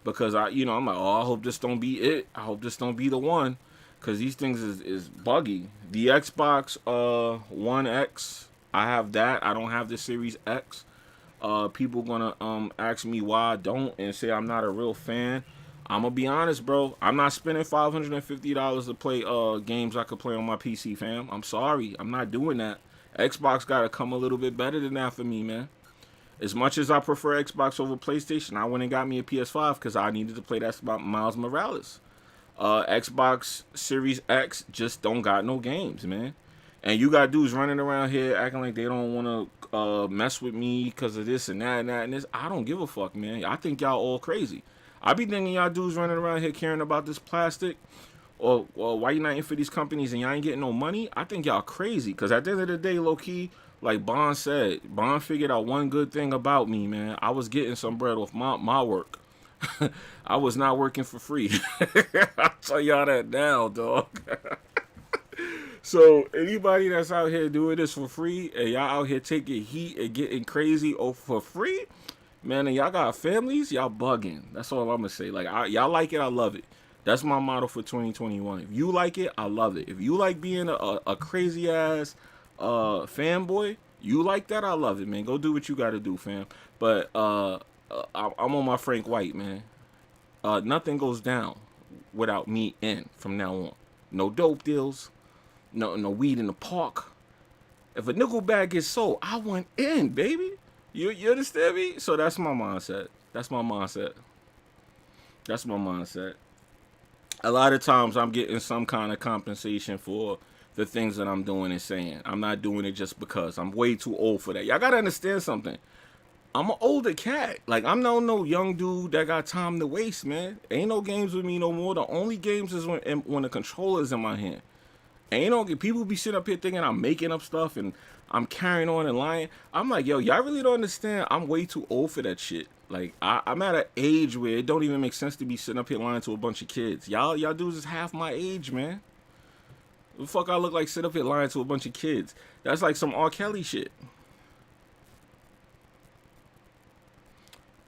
because I'm like, oh, I hope this don't be it. I hope this don't be the one, because these things is buggy. The Xbox One X, I have that. I don't have the Series X. People gonna ask me why I don't and say I'm not a real fan. I'm gonna be honest, bro. I'm not spending $550 to play games I could play on my PC, fam. I'm sorry, I'm not doing that. Xbox gotta come a little bit better than that for me, man. As much as I prefer Xbox over PlayStation, I went and got me a PS5 because I needed to play that Miles Morales. Xbox Series X just don't got no games, man. And you got dudes running around here acting like they don't want to mess with me because of this and that and that and this. I don't give a fuck, man. I think y'all all crazy. I be thinking y'all dudes running around here caring about this plastic, or why you not in for these companies and y'all ain't getting no money. I think y'all crazy, because at the end of the day, low key, like Bond said, Bond figured out one good thing about me, man. I was getting some bread off my work. I was not working for free. I'll tell y'all that now, dog. So anybody that's out here doing this for free and y'all out here taking heat and getting crazy for free, man, and y'all got families, y'all bugging. That's all I'm gonna say. Like, y'all like it, I love it. That's my motto for 2021. If you like it, I love it. If you like being a crazy ass fanboy, you like that, I love it, man. Go do what you gotta do, fam. But I'm on my Frank White, man. Nothing goes down without me in from now on. No dope deals. No weed in the park. If a nickel bag gets sold, I want in, baby. You understand me? So that's my mindset. That's my mindset. That's my mindset. A lot of times I'm getting some kind of compensation for the things that I'm doing and saying. I'm not doing it just because. I'm way too old for that. Y'all gotta understand something. I'm an older cat. Like, I'm no young dude that got time to waste, man. Ain't no games with me no more. The only games is when the controller's in my hand. Ain't no people be sitting up here thinking I'm making up stuff and I'm carrying on and lying. I'm like, yo, y'all really don't understand. I'm way too old for that shit. Like, I'm at an age where it don't even make sense to be sitting up here lying to a bunch of kids. Y'all dudes is half my age, man. The fuck I look like sit up here lying to a bunch of kids? That's like some R. Kelly shit.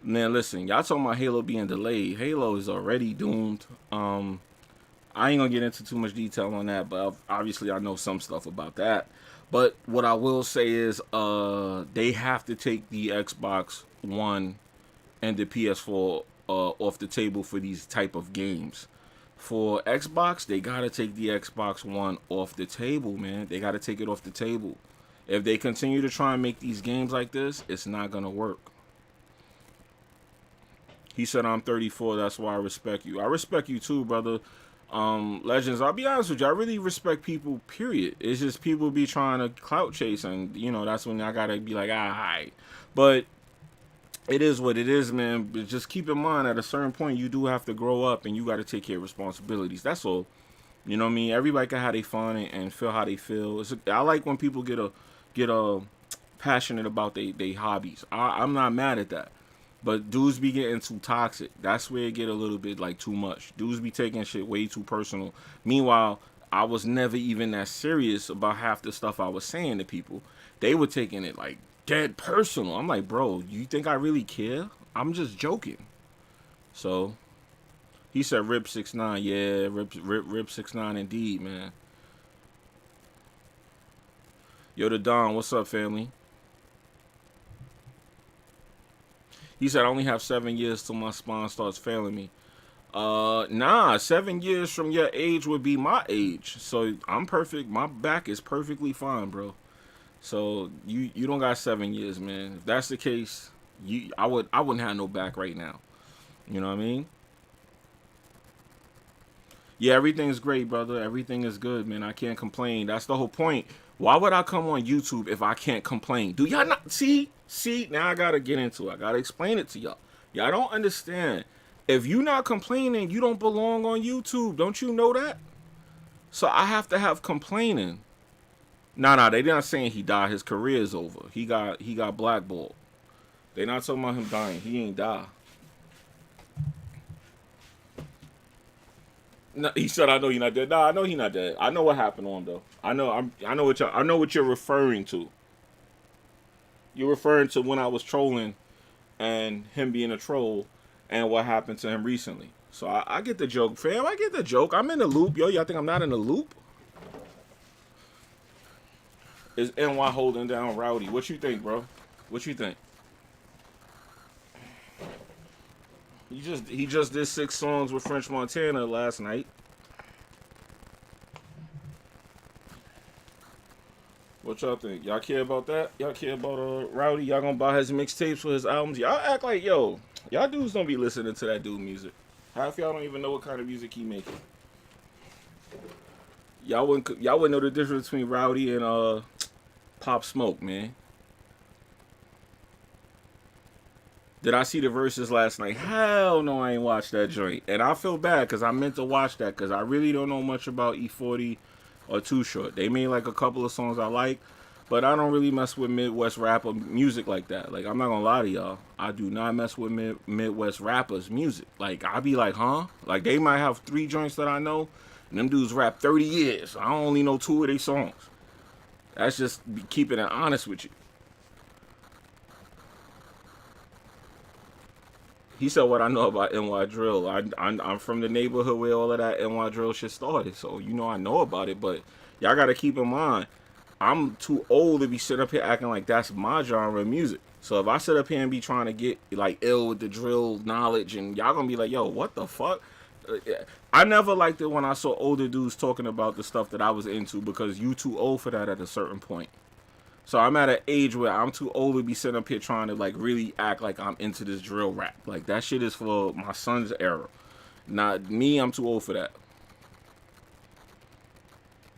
Man, listen, y'all talking about Halo being delayed. Halo is already doomed. I ain't gonna get into too much detail on that, but obviously I know some stuff about that. But what I will say is, they have to take the Xbox One and the PS4 off the table for these type of games. For Xbox, they gotta take the Xbox One off the table, man. They gotta take it off the table. If they continue to try and make these games like this, it's not gonna work. He said, I'm 34, that's why I respect you. I respect you too, brother. Legends, I'll be honest with you, I really respect people, period. It's just people be trying to clout chase, and that's when I gotta be like, hi. But it is what it is, man. But just keep in mind, at a certain point, you do have to grow up and you gotta take care of responsibilities. That's all. You know what I mean? Everybody can have their fun and feel how they feel. I like when people get passionate about they hobbies. I'm not mad at that. But dudes be getting too toxic. That's where it get a little bit like too much. Dudes be taking shit way too personal. Meanwhile, I was never even that serious about half the stuff I was saying to people. They were taking it like dead personal. I'm like, bro, you think I really care? I'm just joking. So he said rip 6ix9ine. Yeah, rip 6ix9ine indeed, man. Yo, the Don, what's up, family? He said, I only have 7 years till my spine starts failing me. Nah, 7 years from your age would be my age. So I'm perfect. My back is perfectly fine, bro. So you don't got 7 years, man. If that's the case, I wouldn't have no back right now. You know what I mean? Yeah, everything's great, brother. Everything is good, man. I can't complain. That's the whole point. Why would I come on YouTube if I can't complain? Do y'all not see? Now I gotta get into it. I gotta explain it to y'all. Y'all don't understand. If you not complaining, you don't belong on YouTube. Don't you know that? So I have to have complaining. Nah, they not saying he died. His career is over. He got blackballed. They not talking about him dying. He ain't die. No, he said, "I know you're not dead." Nah, I know he's not dead. I know what happened to him though. I know what you're referring to. You're referring to when I was trolling and him being a troll and what happened to him recently. So I get the joke, fam. I get the joke. I'm in the loop, yo. Y'all think I'm not in the loop? Is NY holding down Rowdy? What you think, bro? What you think? He just did 6 songs with French Montana last night. What y'all think? Y'all care about that? Y'all care about Rowdy? Y'all gonna buy his mixtapes for his albums? Y'all act like, yo, y'all dudes don't be listening to that dude music. Half y'all don't even know what kind of music he making. Y'all wouldn't know the difference between Rowdy and Pop Smoke, man. Did I see the verses last night? Hell no, I ain't watched that joint. And I feel bad because I meant to watch that because I really don't know much about E40 or Too Short. They made like a couple of songs I like, but I don't really mess with Midwest rapper music like that. Like, I'm not gonna lie to y'all. I do not mess with Midwest rappers music. Like, I be like, huh? Like, they might have 3 joints that I know, and them dudes rap 30 years. I only know 2 of their songs. That's just keeping it honest with you. He said what I know about NY Drill. I'm from the neighborhood where all of that NY Drill shit started. So, you know, I know about it. But y'all got to keep in mind, I'm too old to be sitting up here acting like that's my genre of music. So if I sit up here and be trying to get like ill with the drill knowledge and y'all going to be like, yo, what the fuck? I never liked it when I saw older dudes talking about the stuff that I was into because you too old for that at a certain point. So I'm at an age where I'm too old to be sitting up here trying to like really act like I'm into this drill rap. Like that shit is for my son's era. Not me, I'm too old for that.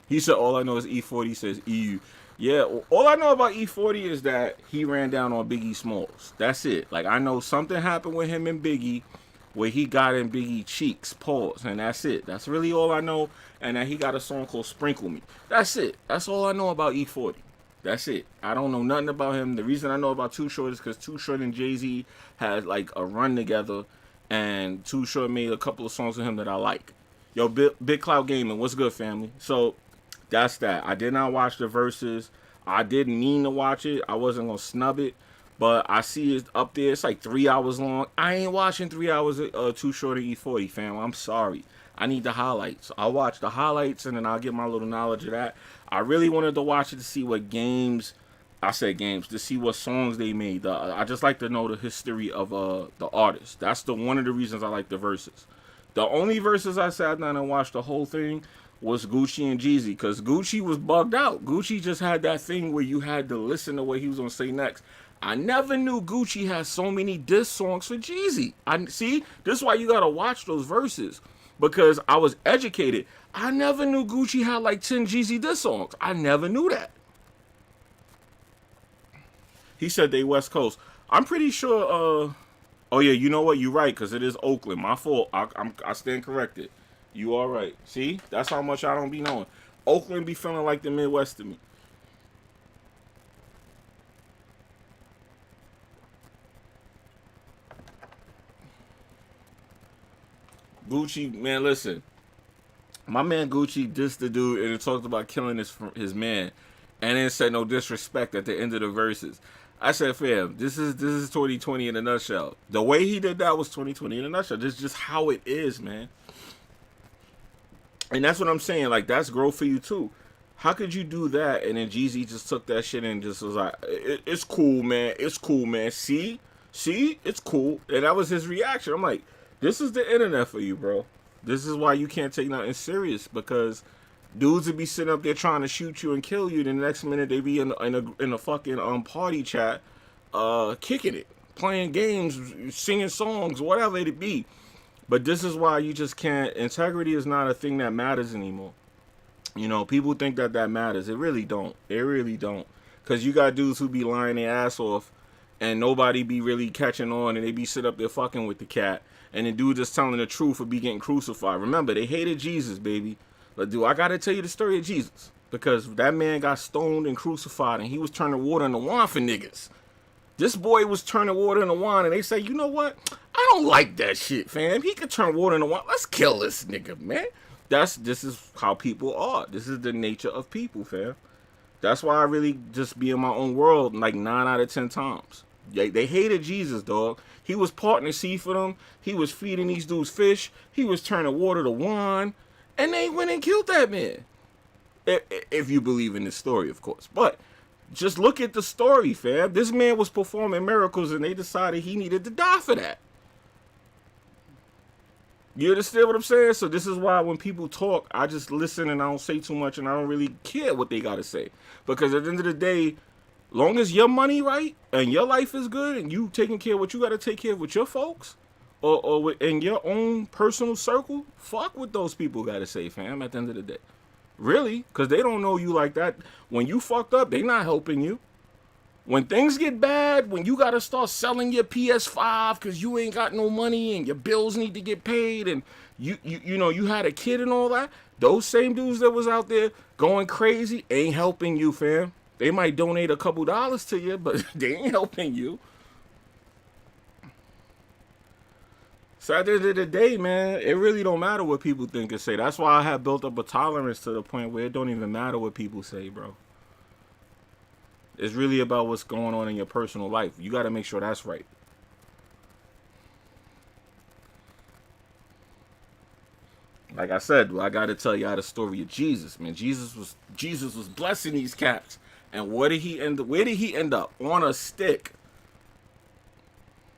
He said all I know is E40 says EU. Yeah, all I know about E40 is that he ran down on Biggie Smalls. That's it. Like I know something happened with him and Biggie where he got in Biggie cheeks, paws, and that's it. That's really all I know. And that he got a song called Sprinkle Me. That's it. That's all I know about E40. That's it. I don't know nothing about him. The reason I know about Too Short is because Too Short and Jay-Z had like a run together, and Too Short made a couple of songs with him that I like. Yo, Big Cloud Gaming, what's good, family? So that's that. I did not watch the verses. I didn't mean to watch it. I wasn't gonna snub it, but I see it up there. It's like 3 hours long. I ain't watching 3 hours of Too Short and E40, fam. I'm sorry. I need the highlights. I'll watch the highlights and then I'll get my little knowledge of that. I really wanted to watch it to see what games, I said games, to see what songs they made. I just like to know the history of the artist. That's one of the reasons I like the verses. The only verses I sat down and watched the whole thing was Gucci and Jeezy, because Gucci was bugged out. Gucci just had that thing where you had to listen to what he was going to say next. I never knew Gucci had so many diss songs for Jeezy. See, this is why you got to watch those verses. Because I was educated. I never knew Gucci had like 10 Jeezy diss songs. I never knew that. He said they West Coast. I'm pretty sure, oh yeah, you know what? You're right, because it is Oakland. My fault. I stand corrected. You all right. See? That's how much I don't be knowing. Oakland be feeling like the Midwest to me. Gucci, man, listen. My man Gucci dissed the dude and it talked about killing his man, and then said no disrespect at the end of the verses. I said, fam, this is 2020 in a nutshell. The way he did that was 2020 in a nutshell. This is just how it is, man. And that's what I'm saying. Like, that's growth for you too. How could you do that and then Jeezy just took that shit and just was like, it's cool, man. It's cool, man. See, it's cool. And that was his reaction. I'm like, this is the internet for you, bro. This is why you can't take nothing serious, because dudes would be sitting up there trying to shoot you and kill you. Then the next minute they be in a fucking party chat, kicking it, playing games, singing songs, whatever it be. But this is why you just can't. Integrity is not a thing that matters anymore. You know, people think that matters. It really don't. It really don't. Because you got dudes who be lying their ass off and nobody be really catching on, and they be sit up there fucking with the cat. And the dude just telling the truth or be getting crucified. Remember, they hated Jesus, baby. But dude, I got to tell you the story of Jesus. Because that man got stoned and crucified, and he was turning water into wine for niggas. This boy was turning water into wine, and they say, you know what? I don't like that shit, fam. He could turn water into wine. Let's kill this nigga, man. This is how people are. This is the nature of people, fam. That's why I really just be in my own world like 9 out of 10 times. They hated Jesus, dog. He was parting the sea for them. He was feeding these dudes fish. He was turning water to wine. And they went and killed that man. If you believe in this story, of course. But just look at the story, fam. This man was performing miracles and they decided he needed to die for that. You understand what I'm saying? So this is why when people talk, I just listen and I don't say too much and I don't really care what they got to say. Because at the end of the day, long as your money right and your life is good and you taking care of what you got to take care of with your folks or in your own personal circle, fuck what those people got to say, fam, at the end of the day. Really? Because they don't know you like that. When you fucked up, they not helping you. When things get bad, when you got to start selling your PS5 because you ain't got no money and your bills need to get paid and you know, you had a kid and all that, those same dudes that was out there going crazy ain't helping you, fam. They might donate a couple dollars to you, but they ain't helping you. So at the end of the day, man, it really don't matter what people think and say. That's why I have built up a tolerance to the point where it don't even matter what people say, bro. It's really about what's going on in your personal life. You got to make sure that's right. Like I said, I got to tell y'all the story of Jesus, man. Jesus was blessing these cats. And where did he end up? On a stick.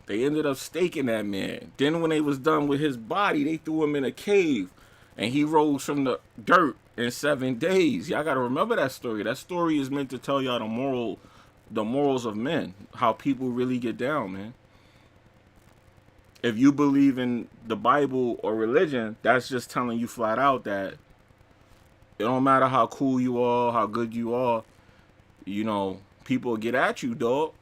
They ended up staking that man. Then when they was done with his body, they threw him in a cave. And he rose from the dirt in 7 days. Y'all got to remember that story. That story is meant to tell y'all the morals of men. How people really get down, man. If you believe in the Bible or religion, that's just telling you flat out that it don't matter how cool you are, how good you are. You know, people get at you, dog.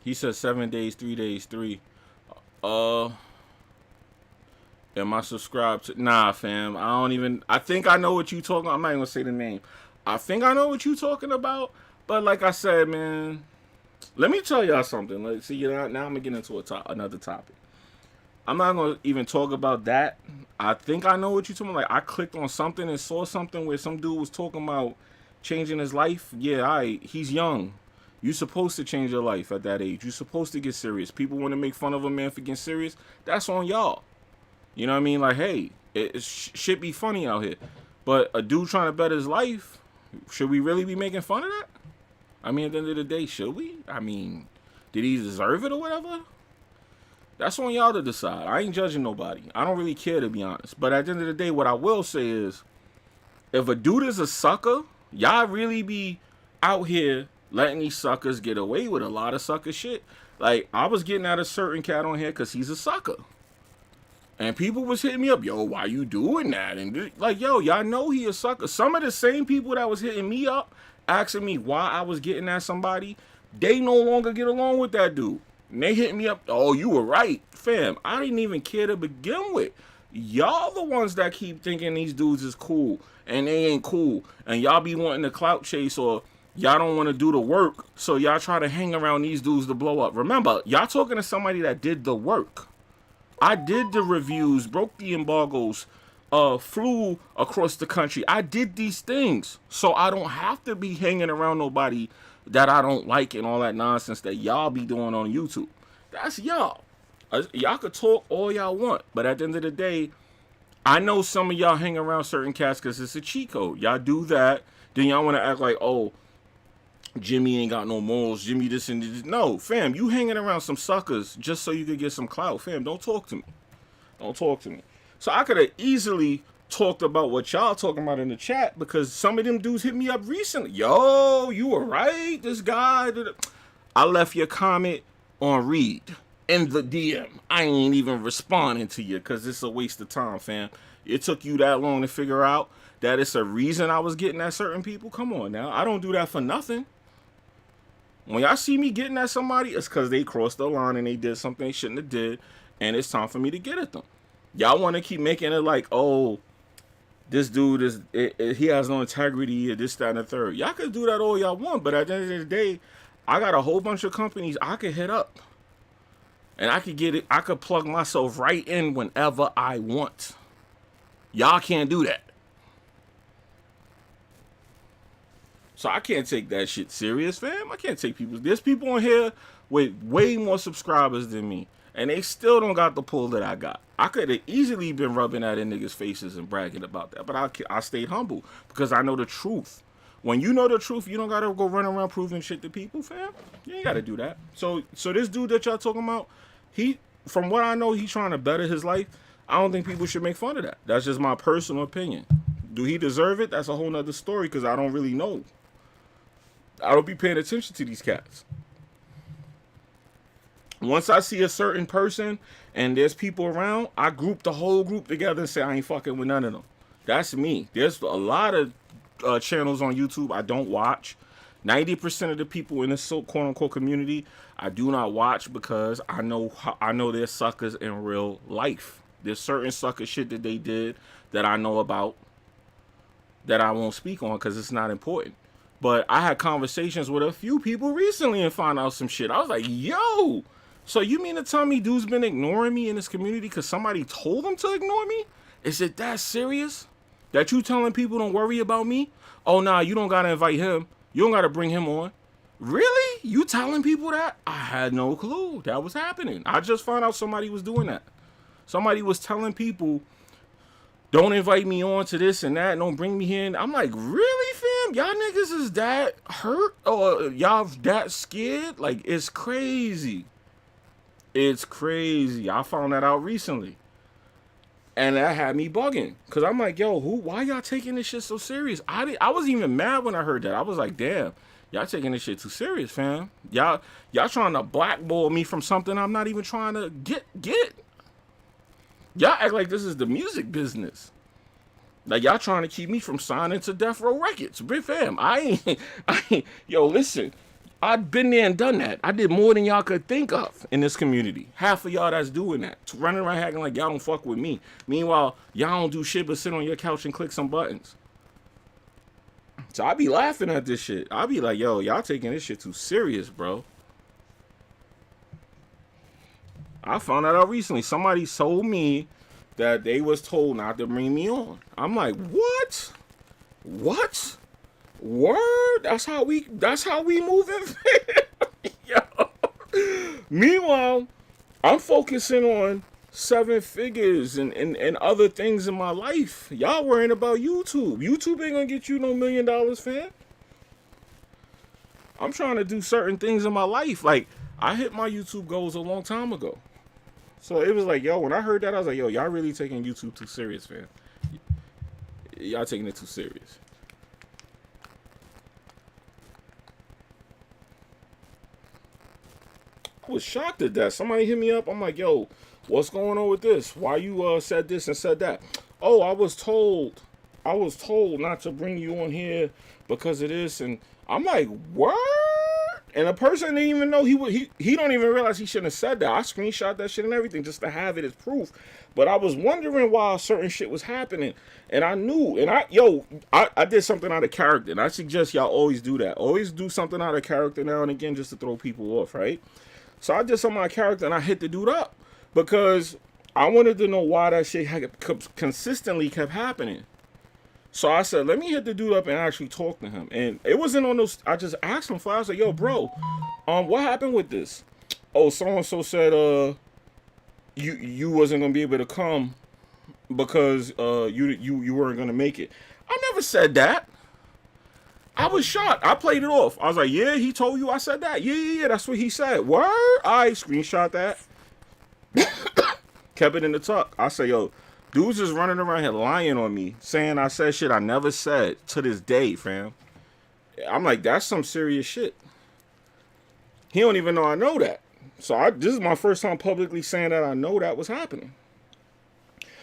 He said 7 days, 3 days, 3. Am I subscribed to? Nah, fam. I think I know what you talking about. I'm not even gonna say the name. I think I know what you talking about. But like I said, man, let me tell y'all something. Let's see, now I'm gonna get into another topic. I'm not gonna even talk about that. I think I know what you're talking about. Like, I clicked on something and saw something where some dude was talking about changing his life. Yeah, he's young. You're supposed to change your life at that age. You're supposed to get serious. People want to make fun of a man for getting serious. That's on y'all. You know what I mean? Like, hey, it should be funny out here. But a dude trying to better his life, should we really be making fun of that? I mean, at the end of the day, should we? I mean, did he deserve it or whatever? That's on y'all to decide. I ain't judging nobody. I don't really care, to be honest. But at the end of the day, what I will say is, if a dude is a sucker, y'all really be out here letting these suckers get away with a lot of sucker shit. Like, I was getting at a certain cat on here because he's a sucker. And people was hitting me up, yo, why you doing that? And like, yo, y'all know he a sucker. Some of the same people that was hitting me up, asking me why I was getting at somebody, they no longer get along with that dude. And they hit me up, oh, you were right. Fam, I didn't even care to begin with. Y'all the ones that keep thinking these dudes is cool, and they ain't cool. And y'all be wanting to clout chase, or y'all don't want to do the work, so y'all try to hang around these dudes to blow up. Remember, y'all talking to somebody that did the work. I did the reviews, broke the embargoes, flew across the country. I did these things, so I don't have to be hanging around nobody that I don't like and all that nonsense that y'all be doing on YouTube. That's y'all. Y'all could talk all y'all want, but at the end of the day, I know some of y'all hang around certain cats because it's a cheat code. Y'all do that, then y'all want to act like, oh, Jimmy ain't got no morals, Jimmy this and this. No, fam, you hanging around some suckers just so you could get some clout. Fam, don't talk to me. Don't talk to me. So I could have easily talked about what y'all talking about in the chat, because some of them dudes hit me up recently. Yo, you were right, this guy. I left your comment on read in the DM. I ain't even responding to you because it's a waste of time, fam. It took you that long to figure out that it's a reason I was getting at certain people. Come on now. I don't do that for nothing. When y'all see me getting at somebody, it's because they crossed the line and they did something they shouldn't have did, and it's time for me to get at them. Y'all want to keep making it like, oh, this dude he has no integrity, or this, that, and the third. Y'all can do that all y'all want, but at the end of the day, I got a whole bunch of companies I could hit up. And I could get it, I could plug myself right in whenever I want. Y'all can't do that. So I can't take that shit serious, fam. I can't take people. There's people on here with way more subscribers than me, and they still don't got the pull that I got. I could have easily been rubbing that in niggas' faces and bragging about that, but I stayed humble because I know the truth. When you know the truth, you don't gotta go run around proving shit to people, fam. You ain't gotta do that. So this dude that y'all talking about, from what I know, he's trying to better his life. I don't think people should make fun of that. That's just my personal opinion. Do he deserve it? That's a whole nother story because I don't really know. I don't be paying attention to these cats. Once I see a certain person and there's people around, I group the whole group together and say I ain't fucking with none of them. That's me. There's a lot of channels on YouTube I don't watch. 90% of the people in this quote-unquote community I do not watch because I know they're suckers in real life. There's certain sucker shit that they did that I know about that I won't speak on because it's not important. But I had conversations with a few people recently and found out some shit. I was like, yo, so you mean to tell me dude's been ignoring me in this community because somebody told him to ignore me? Is it that serious? That you telling people don't worry about me? Oh, nah, you don't got to invite him. You don't got to bring him on. Really? You telling people that? I had no clue that was happening. I just found out somebody was doing that. Somebody was telling people, don't invite me on to this and that. Don't bring me in. I'm like, really, fam? Y'all niggas is that hurt? Or y'all that scared? Like, it's crazy. It's crazy. I found that out recently. And that had me bugging. Because I'm like, yo, why y'all taking this shit so serious? I wasn't even mad when I heard that. I was like, damn, y'all taking this shit too serious, fam. Y'all trying to blackball me from something I'm not even trying to get. Y'all act like this is the music business. Like, y'all trying to keep me from signing to Death Row Records. Big fam, I ain't, yo, listen, I've been there and done that. I did more than y'all could think of in this community. Half of y'all that's doing that. Running around acting like y'all don't fuck with me. Meanwhile, y'all don't do shit but sit on your couch and click some buttons. So I be laughing at this shit. I be like, yo, y'all taking this shit too serious, bro. I found that out recently. Somebody told me that they was told not to bring me on. I'm like, what? What? Word? That's how we moving. Yo. Meanwhile, I'm focusing on 7 figures and other things in my life. Y'all worrying about YouTube. YouTube ain't gonna get you no $1 million, fam. I'm trying to do certain things in my life. Like, I hit my YouTube goals a long time ago. So it was like, yo, when I heard that, I was like, yo, y'all really taking YouTube too serious, fam. Y'all taking it too serious. I was shocked at that. Somebody hit me up. I'm like, yo, what's going on with this? Why you said this and said that? Oh, I was told not to bring you on here because of this. And I'm like, what? And a person didn't even know he don't even realize he shouldn't have said that. I screenshot that shit and everything just to have it as proof. But I was wondering why certain shit was happening. And I knew. And I did something out of character. And I suggest y'all always do that. Always do something out of character now and again just to throw people off, right? So I did something out of character and I hit the dude up. Because I wanted to know why that shit consistently kept happening. So I said, let me hit the dude up and actually talk to him. And it wasn't on those. I just asked him I was like, yo, bro, what happened with this? Oh, so-and-so said, you wasn't gonna be able to come because you weren't gonna make it. I never said that. I was shocked. I played it off. I was like, yeah, he told you I said that. Yeah, that's what he said. Word? I screenshot that. Kept it in the tuck. I say, yo, dudes is running around here lying on me, saying I said shit I never said to this day, fam. I'm like, that's some serious shit. He don't even know I know that. So this is my first time publicly saying that I know that was happening.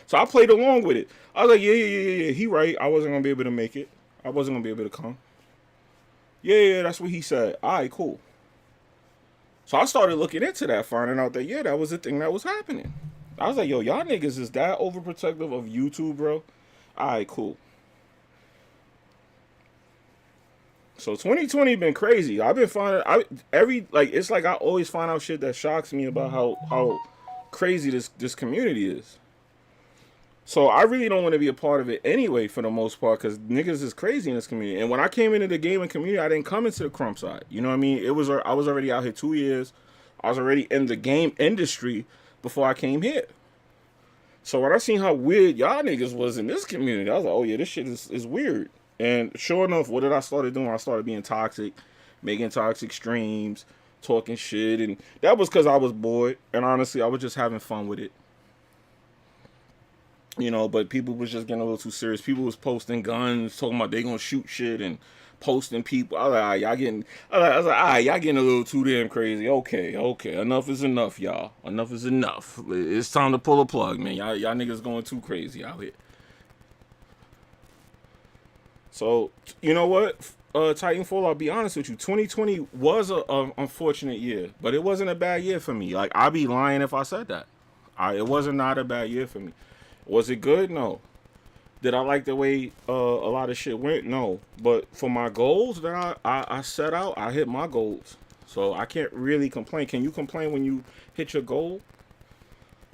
So I played along with it. I was like, yeah, he right. I wasn't going to be able to make it. I wasn't going to be able to come. Yeah, that's what he said. All right, cool. So I started looking into that, finding out that, yeah, that was the thing that was happening. I was like, yo, y'all niggas is that overprotective of YouTube, bro? All right, cool. So 2020 been crazy. I've been finding it's like I always find out shit that shocks me about how crazy this community is. So I really don't want to be a part of it anyway, for the most part, because niggas is crazy in this community. And when I came into the gaming community, I didn't come into the crump side. You know what I mean? I was already out here 2 years. I was already in the game industry before I came here. So when I seen how weird y'all niggas was in this community, I was like, oh yeah, this shit is weird. And sure enough, what did I started doing? I started being toxic, making toxic streams, talking shit, and that was because I was bored. And honestly, I was just having fun with it. You know, but people was just getting a little too serious. People was posting guns, talking about they gonna shoot shit and posting people. I was like, y'all getting a little too damn crazy. Okay, enough is enough, y'all. Enough is enough. It's time to pull a plug, man. Y'all niggas going too crazy out here. So, you know what? Titanfall, I'll be honest with you. 2020 was a unfortunate year, but it wasn't a bad year for me. Like, I'd be lying if I said that. It wasn't not a bad year for me. Was it good? No. Did I like the way a lot of shit went? No. But for my goals that I set out, I hit my goals. So I can't really complain. Can you complain when you hit your goal?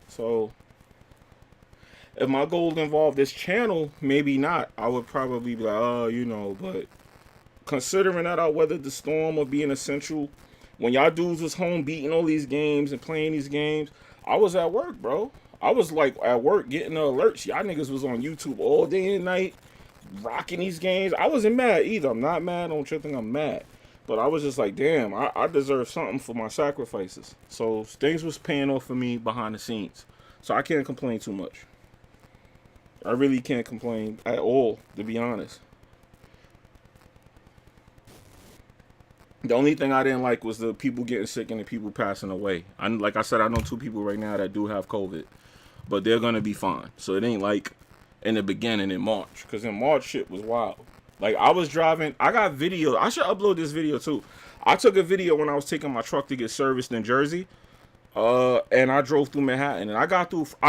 So if my goals involve this channel, maybe not. I would probably be like, oh, you know, but considering that I weathered the storm of being essential, when y'all dudes was home beating all these games and playing these games, I was at work, bro. I was like at work getting the alerts. Y'all niggas was on YouTube all day and night, rocking these games. I wasn't mad either. I'm not mad. Don't you think I'm mad? But I was just like, damn, I deserve something for my sacrifices. So things was paying off for me behind the scenes. So I can't complain too much. I really can't complain at all, to be honest. The only thing I didn't like was the people getting sick and the people passing away. Like I said, I know 2 people right now that do have COVID, but they're gonna be fine. So it ain't like in the beginning in March, because in March shit was wild. Like I was driving, I got video. I should upload this video too. I took a video when I was taking my truck to get serviced in Jersey, and I drove through Manhattan, and I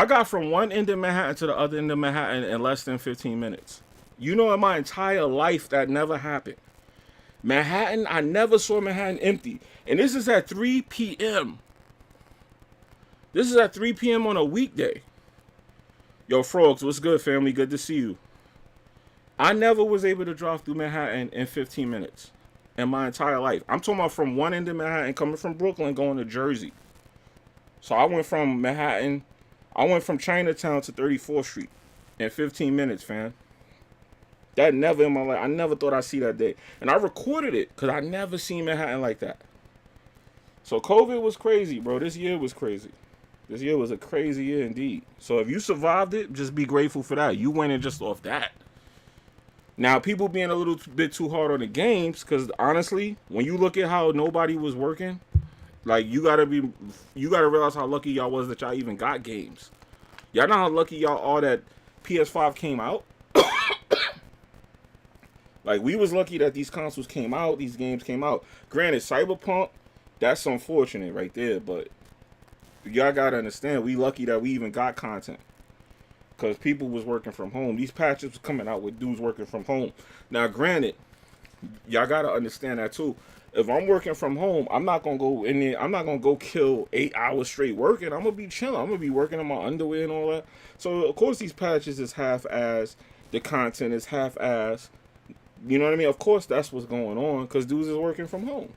got from one end of Manhattan to the other end of Manhattan in less than 15 minutes. You know, in my entire life that never happened. Manhattan, I never saw Manhattan empty. And this is at 3 p.m. This is at 3 p.m. on a weekday. Yo, Frogs, what's good, family? Good to see you. I never was able to drive through Manhattan in 15 minutes in my entire life. I'm talking about from one end of Manhattan, coming from Brooklyn, going to Jersey. So I went from Manhattan, I went from Chinatown to 34th Street in 15 minutes, fam. That never in my life. I never thought I'd see that day. And I recorded it because I never seen Manhattan like that. So COVID was crazy, bro. This year was crazy. This year was a crazy year indeed. So if you survived it, just be grateful for that. You went in just off that. Now, people being a little bit too hard on the games, because honestly, when you look at how nobody was working, like you gotta realize how lucky y'all was that y'all even got games. Y'all know how lucky y'all are that PS5 came out? Like, we was lucky that these consoles came out, these games came out. Granted, Cyberpunk, that's unfortunate right there, but y'all gotta understand, we lucky that we even got content. Because people was working from home. These patches was coming out with dudes working from home. Now, granted, y'all gotta understand that too. If I'm working from home, I'm not gonna go in there, I'm not gonna go kill 8 hours straight working. I'm gonna be chilling. I'm gonna be working in my underwear and all that. So, of course, these patches is half-ass. The content is half-ass. You know what I mean? Of course, that's what's going on, because dudes is working from home.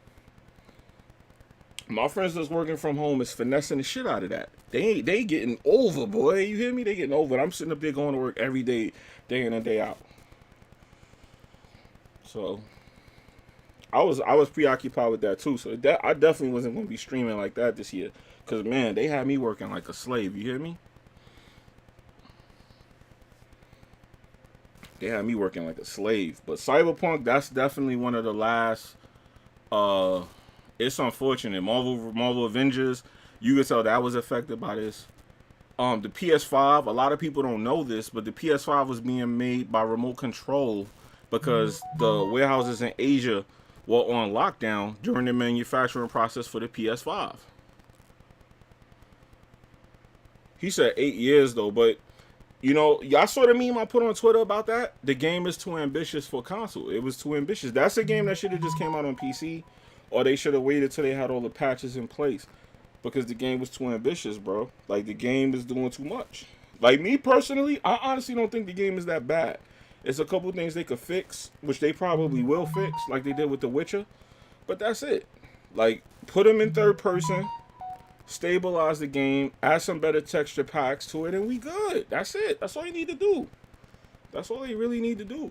My friends that's working from home is finessing the shit out of that. They getting over, boy. You hear me? They getting over. I'm sitting up there going to work every day, day in and day out. So I was preoccupied with that too. So I definitely wasn't going to be streaming like that this year, because man, they had me working like a slave. You hear me? They had me working like a slave. But Cyberpunk, that's definitely one of the last. It's unfortunate. Marvel Avengers, you can tell that was affected by this. The PS5, a lot of people don't know this, but the PS5 was being made by remote control because the warehouses in Asia were on lockdown during the manufacturing process for the PS5. He said 8 years though, but You know, y'all saw the meme I put on Twitter about that. The game is too ambitious for console. It was too ambitious. That's a game that should have just came out on PC, or they should have waited till they had all the patches in place, because the game was too ambitious, bro. Like, the game is doing too much. Like, me personally, I honestly don't think the game is that bad. It's a couple things they could fix, which they probably will fix, like they did with The Witcher. But that's it. Like, put them in third person, stabilize the game, add some better texture packs to it, and we good. That's it. That's all you need to do. That's all they really need to do.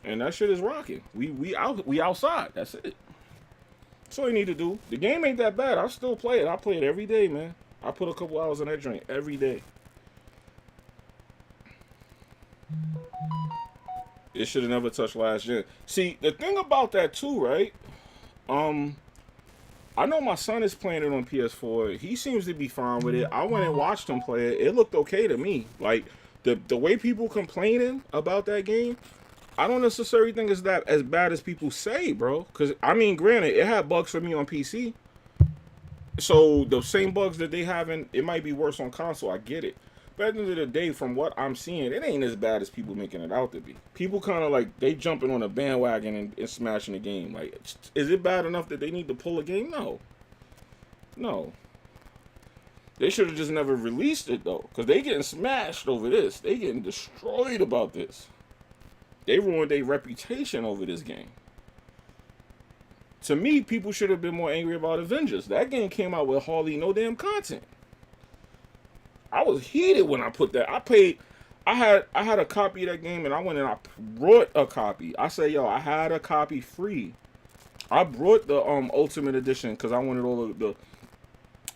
And that shit is rocking. We outside. That's it. That's all you need to do. The game ain't that bad. I still play it. I play it every day, man. I put a couple hours in that joint every day. It should have never touched last gen. See, the thing about that too, right? I know my son is playing it on PS4. He seems to be fine with it. I went and watched him play it. It looked okay to me. Like, the way people complaining about that game, I don't necessarily think it's that as bad as people say, bro. Because, I mean, granted, it had bugs for me on PC. So, the same bugs that they have it might be worse on console. I get it. But at the end of the day, from what I'm seeing, it ain't as bad as people making it out to be. People kind of like, they jumping on a bandwagon and smashing the game. Like, is it bad enough that they need to pull a game? No. No. They should have just never released it, though. Because they getting smashed over this. They getting destroyed about this. They ruined their reputation over this game. To me, people should have been more angry about Avengers. That game came out with hardly no damn content. I was heated when I put that. I had a copy of that game, and I went and I brought a copy. I said, yo, I had a copy free. I brought the Ultimate Edition because I wanted all of the.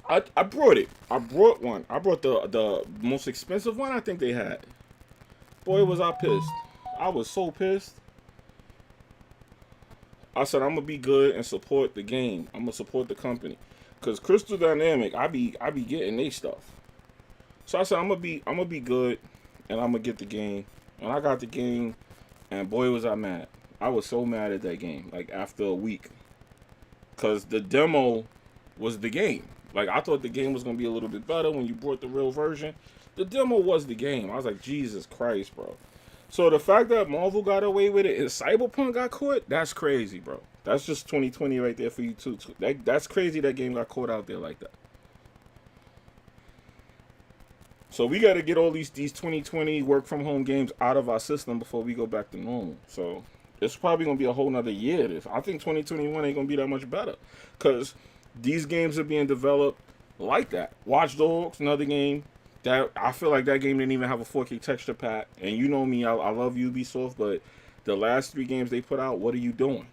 I brought it. I brought one. I brought the most expensive one I think they had. Boy, was I pissed. I was so pissed. I said, I'm gonna be good and support the game. I'm gonna support the company, cause Crystal Dynamic, I be getting they stuff. So I said, I'm gonna be good, and I'm gonna get the game. And I got the game, and boy was I mad. I was so mad at that game. Like, after a week, cause the demo was the game. Like, I thought the game was gonna be a little bit better when you brought the real version. The demo was the game. I was like, Jesus Christ, bro. So the fact that Marvel got away with it and Cyberpunk got caught, that's crazy, bro. That's just 2020 right there for you too. That's crazy that game got caught out there like that. So we got to get all these 2020 work from home games out of our system before we go back to normal. So it's probably going to be a whole nother year. I think 2021 ain't going to be that much better, because these games are being developed like that. Watch Dogs, another game that I feel like that game didn't even have a 4K texture pack. And you know me, I love Ubisoft, but the last 3 games they put out, what are you doing?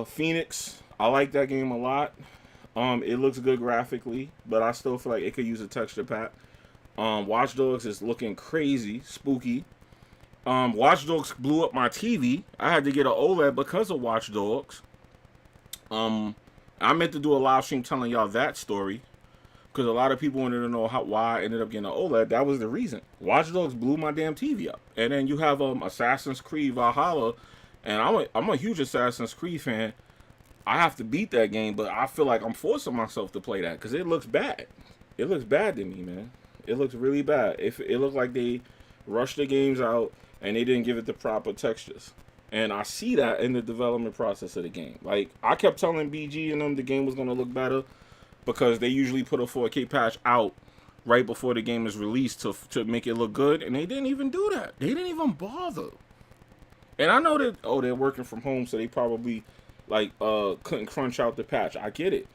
Phoenix, I like that game a lot. It looks good graphically, but I still feel like it could use a texture pack. Watch Dogs is looking crazy, spooky. Watch Dogs blew up my TV. I had to get an OLED because of Watch Dogs. I meant to do a live stream telling y'all that story, because a lot of people wanted to know why I ended up getting an OLED. That was the reason. Watch Dogs blew my damn TV up. And then you have Assassin's Creed Valhalla, and I'm a huge Assassin's Creed fan. I have to beat that game, but I feel like I'm forcing myself to play that because it looks bad. It looks bad to me, man. It looks really bad. It looked like they rushed the games out and they didn't give it the proper textures. And I see that in the development process of the game. Like, I kept telling BG and them the game was going to look better because they usually put a 4K patch out right before the game is released to make it look good, and they didn't even do that. They didn't even bother. And I know that, they're working from home, so they probably couldn't crunch out the patch. I get it.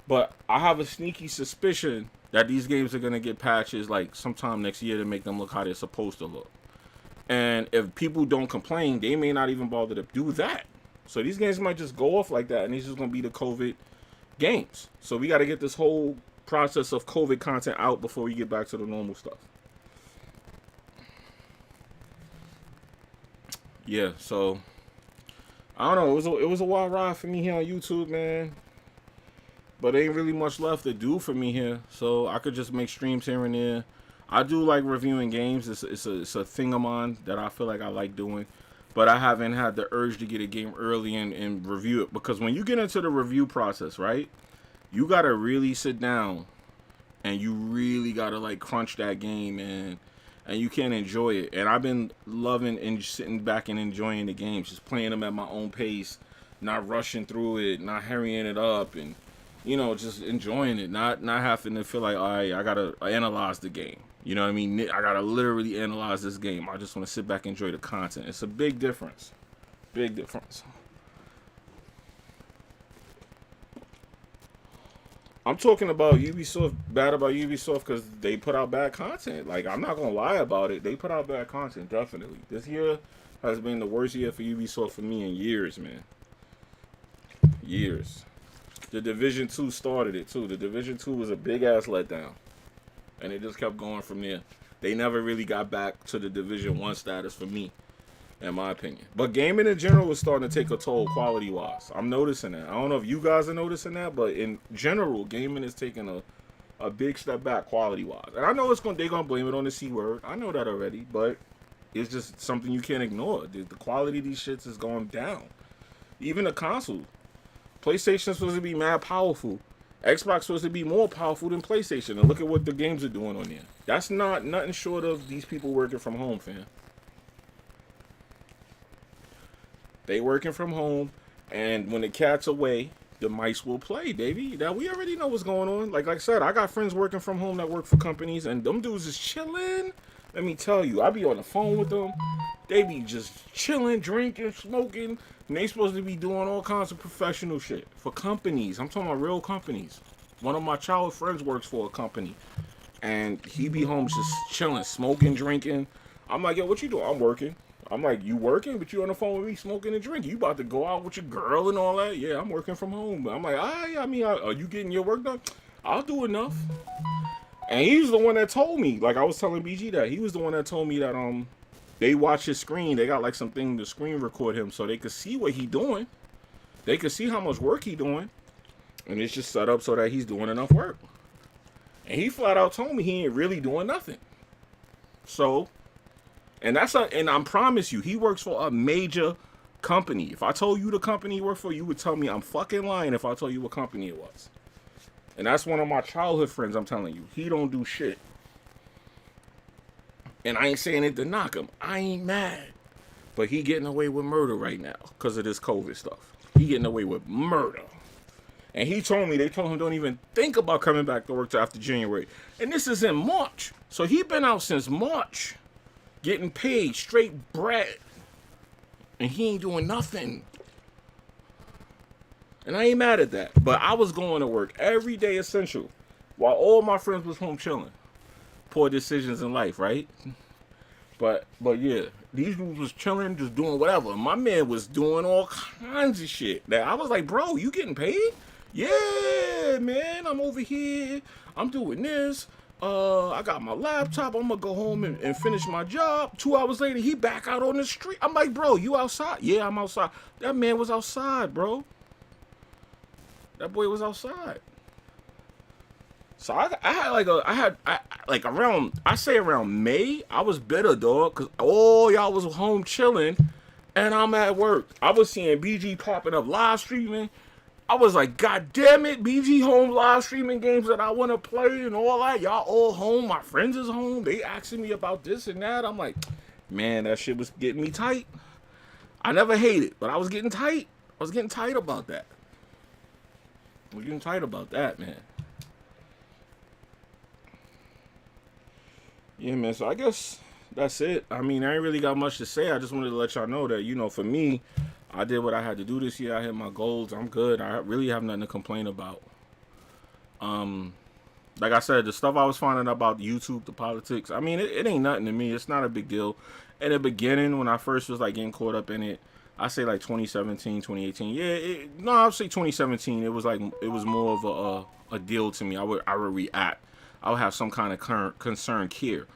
But I have a sneaky suspicion that these games are going to get patches like sometime next year to make them look how they're supposed to look. And if people don't complain, they may not even bother to do that. So these games might just go off like that, and these just going to be the COVID games. So we got to get this whole process of COVID content out before we get back to the normal stuff. Yeah, so I don't know. It was a wild ride for me here on YouTube, man. But ain't really much left to do for me here, so I could just make streams here and there. I do like reviewing games. It's a thing of mine that I feel like I like doing. But I haven't had the urge to get a game early and review it. Because when you get into the review process, right, you got to really sit down and you really gotta like crunch that game, and you can't enjoy it. And I've been loving and sitting back and enjoying the games, just playing them at my own pace, not rushing through it, not hurrying it up, and just enjoying it, not having to feel like, all right, I gotta analyze the game. You know what I mean? I gotta literally analyze this game. I just want to sit back and enjoy the content. It's a big difference. Big difference. I'm talking about Ubisoft, bad about Ubisoft because they put out bad content. Like, I'm not gonna lie about it. They put out bad content, definitely. This year has been the worst year for Ubisoft for me in years, man. Years. The Division 2 started it too. The Division 2 was a big ass letdown, and it just kept going from there. They never really got back to the Division 1 status for me, in my opinion. But gaming in general is starting to take a toll quality-wise. I'm noticing that. I don't know if you guys are noticing that, but in general, gaming is taking a big step back quality-wise. And I know they're gonna blame it on the C word. I know that already, but it's just something you can't ignore. The quality of these shits is going down. Even the console. PlayStation's supposed to be mad powerful. Xbox supposed to be more powerful than PlayStation. And look at what the games are doing on there. That's not nothing short of these people working from home, fam. They working from home, and when the cat's away, the mice will play, baby. Now, we already know what's going on. Like I said, I got friends working from home that work for companies, and them dudes is chilling. Let me tell you, I be on the phone with them. They be just chilling, drinking, smoking, and they supposed to be doing all kinds of professional shit for companies. I'm talking about real companies. One of my childhood friends works for a company, and he be home just chilling, smoking, drinking. I'm like, yo, what you doing? I'm working. I'm like, you working? But you on the phone with me smoking and drinking. You about to go out with your girl and all that? Yeah, I'm working from home. But I'm like, are you getting your work done? I'll do enough. And he's the one that told me, like I was telling BG that, he was the one that told me that they watch his screen. They got like something to screen record him so they could see what he doing. They could see how much work he doing. And it's just set up so that he's doing enough work. And he flat out told me he ain't really doing nothing. So, and I promise you, he works for a major company. If I told you the company he worked for, you would tell me I'm fucking lying if I told you what company it was. And that's one of my childhood friends, I'm telling you. He don't do shit. And I ain't saying it to knock him. I ain't mad. But he getting away with murder right now because of this COVID stuff. He getting away with murder. And they told him don't even think about coming back to work till after January. And this is in March. So he been out since March. Getting paid straight bread. And he ain't doing nothing. And I ain't mad at that. But I was going to work every day essential. While all my friends was home chilling. Poor decisions in life, right? But yeah. These dudes was chilling, just doing whatever. My man was doing all kinds of shit. That I was like, bro, you getting paid? Yeah, man. I'm over here. I'm doing this. I got my laptop. I'm gonna go home and finish my job. 2 hours later, he back out on the street. I'm like, bro, you outside? Yeah, I'm outside. That man was outside, bro. That boy was outside. So around May, I was better, dog, cause all y'all was home chilling, and I'm at work. I was seeing BG popping up live streaming. I was like, God damn it, BG home live streaming games that I want to play and all that. Y'all all home. My friends is home. They asking me about this and that. I'm like, man, that shit was getting me tight. I never hated, but I was getting tight. I was getting tight about that. Man. Yeah, man. So I guess that's it. I mean, I ain't really got much to say. I just wanted to let y'all know that, for me, I did what I had to do this year. I hit my goals. I'm good. I really have nothing to complain about. Like I said, the stuff I was finding out about YouTube, the politics, I mean, it ain't nothing to me. It's not a big deal. In the beginning, when I first was like getting caught up in it, I say like 2017, 2018. Yeah, I would say 2017. It was more of a deal to me. I would react. I would have some kind of concern care.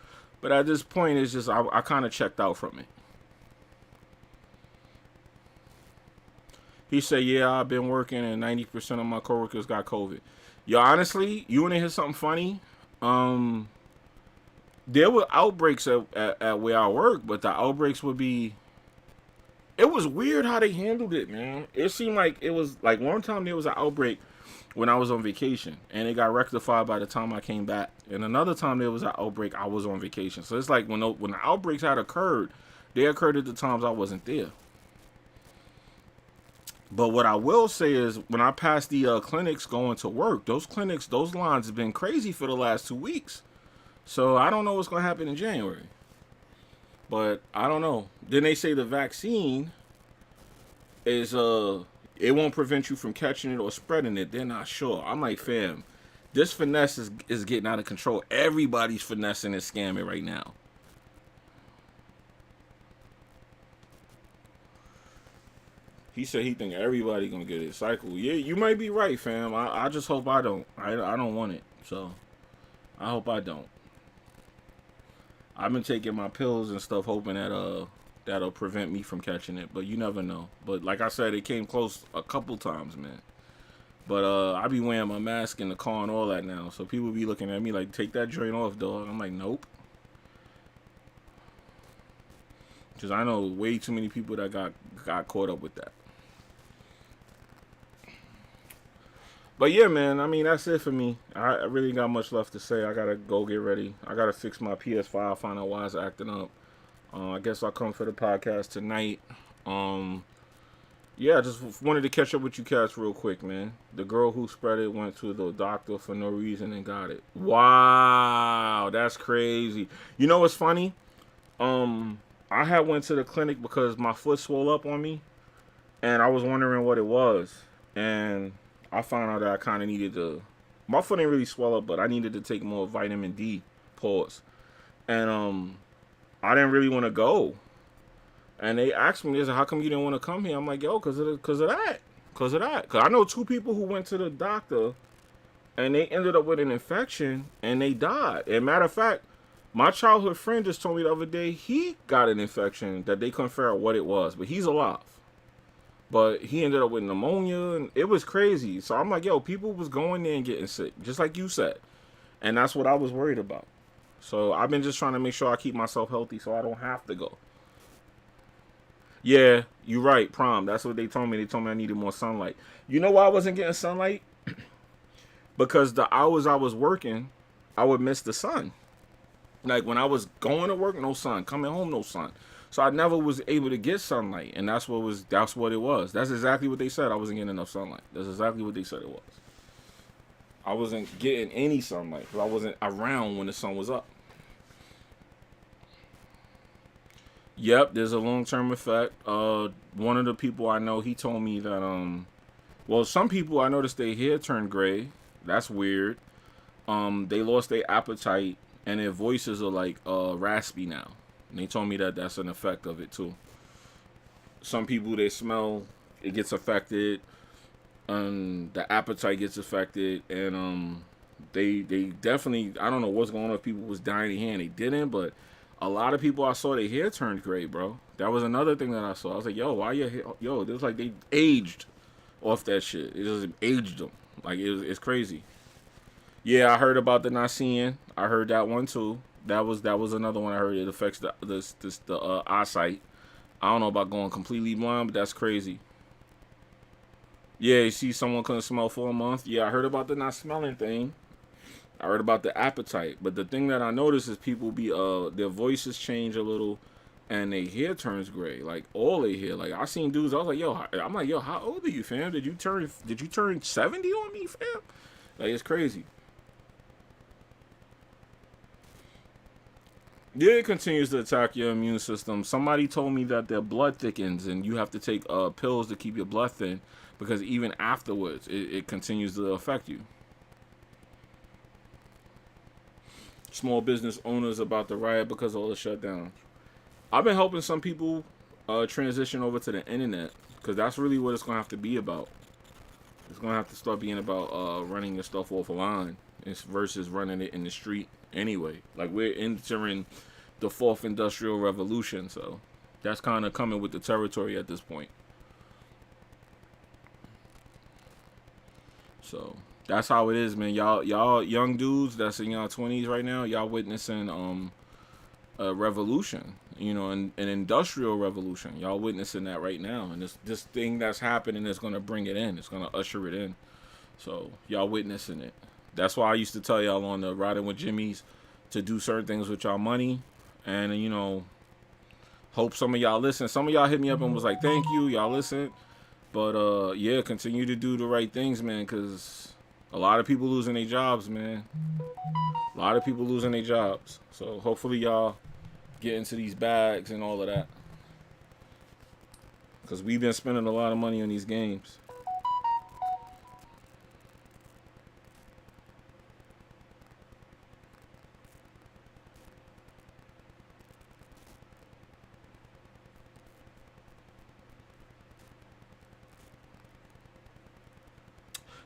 But at this point, it's just I kind of checked out from it. He said, yeah, I've been working and 90% of my coworkers got COVID. Yo, honestly, you want to hear something funny? There were outbreaks at where I work, but the outbreaks would be... It was weird how they handled it, man. It seemed like it was... Like, one time there was an outbreak when I was on vacation, and it got rectified by the time I came back. And another time there was an outbreak, I was on vacation. So it's like when the outbreaks had occurred, they occurred at the times I wasn't there. But what I will say is, when I pass the clinics going to work, those lines have been crazy for the last 2 weeks. So I don't know what's going to happen in January. But I don't know. Then they say the vaccine is it won't prevent you from catching it or spreading it. They're not sure. I'm like, fam, this finesse is getting out of control. Everybody's finessing and scamming right now. He said he think everybody gonna get it. Cycle. Yeah, you might be right, fam. I just hope I don't. I don't want it. So I hope I don't. I've been taking my pills and stuff, hoping that that'll prevent me from catching it. But you never know. But like I said, it came close a couple times, man. But I be wearing my mask in the car and all that now. So people be looking at me like, take that joint off, dog. I'm like, nope. Because I know way too many people that got caught up with that. But yeah, man, I mean, that's it for me. I really got much left to say. I got to go get ready. I got to fix my PS5, find out why it's acting up. I guess I'll come for the podcast tonight. Yeah, just wanted to catch up with you cats real quick, man. The girl who spread it went to the doctor for no reason and got it. Wow, that's crazy. You know what's funny? I had went to the clinic because my foot swelled up on me, and I was wondering what it was. And I found out that I kind of needed to. My foot didn't really swell up, but I needed to take more vitamin D. Pause. And I didn't really want to go. And they asked me, they said, how come you didn't want to come here? I'm like, yo, because of that. Because I know 2 people who went to the doctor, and they ended up with an infection, and they died. And matter of fact, my childhood friend just told me the other day he got an infection that they couldn't figure out what it was, but he's alive. But he ended up with pneumonia, and it was crazy. So I'm like, yo, people was going there and getting sick, just like you said. And that's what I was worried about. So I've been just trying to make sure I keep myself healthy so I don't have to go. Yeah, you're right, prom. That's what they told me. They told me I needed more sunlight. You know why I wasn't getting sunlight? Because the hours I was working, I would miss the sun. Like when I was going to work, no sun. Coming home, no sun. So I never was able to get sunlight, and that's what it was. That's exactly what they said. I wasn't getting enough sunlight. That's exactly what they said it was. I wasn't getting any sunlight because I wasn't around when the sun was up. Yep, there's a long-term effect. One of the people I know, he told me that well, some people I noticed their hair turned gray. That's weird. They lost their appetite, and their voices are like raspy now. And they told me that that's an effect of it too. Some people, they smell, it gets affected, and the appetite gets affected, and they definitely, I don't know what's going on if people was dyeing their hair and they didn't, but a lot of people I saw their hair turned gray, bro. That was another thing that I saw. I was like, yo, why your hair? Yo, it was like they aged off that shit. It just aged them. Like it's crazy. Yeah, I heard about the not seeing. I heard that one too. That was another one I heard. It affects the eyesight. I don't know about going completely blind, but that's crazy. Yeah, you see someone couldn't smell for a month. Yeah, I heard about the not smelling thing. I heard about the appetite. But the thing that I noticed is people be their voices change a little, and their hair turns gray. Like all their hair. Like I seen dudes. I was like, yo, how old are you, fam? Did you turn 70 on me, fam? Like it's crazy. Yeah, it continues to attack your immune system. Somebody told me that their blood thickens, and you have to take pills to keep your blood thin, because even afterwards, it continues to affect you. Small business owners about the riot because of all the shutdowns. I've been helping some people transition over to the internet, because that's really what it's going to have to be about. It's going to have to start being about running your stuff offline versus running it in the street anyway. Like we're entering the 4th industrial revolution, so that's kind of coming with the territory at this point. So that's how it is, man. Y'all young dudes that's in y'all 20s right now, y'all witnessing a revolution, you know, an industrial revolution. Y'all witnessing that right now, and this thing that's happening is going to bring it in. It's going to usher it in. So y'all witnessing it. That's why I used to tell y'all on the Riding with Jimmy's to do certain things with y'all money. And, you know, hope some of y'all listen. Some of y'all hit me up and was like, thank you. Y'all listen. But, yeah, continue to do the right things, man, because a lot of people losing their jobs, man. A lot of people losing their jobs. So hopefully y'all get into these bags and all of that. Because we've been spending a lot of money on these games.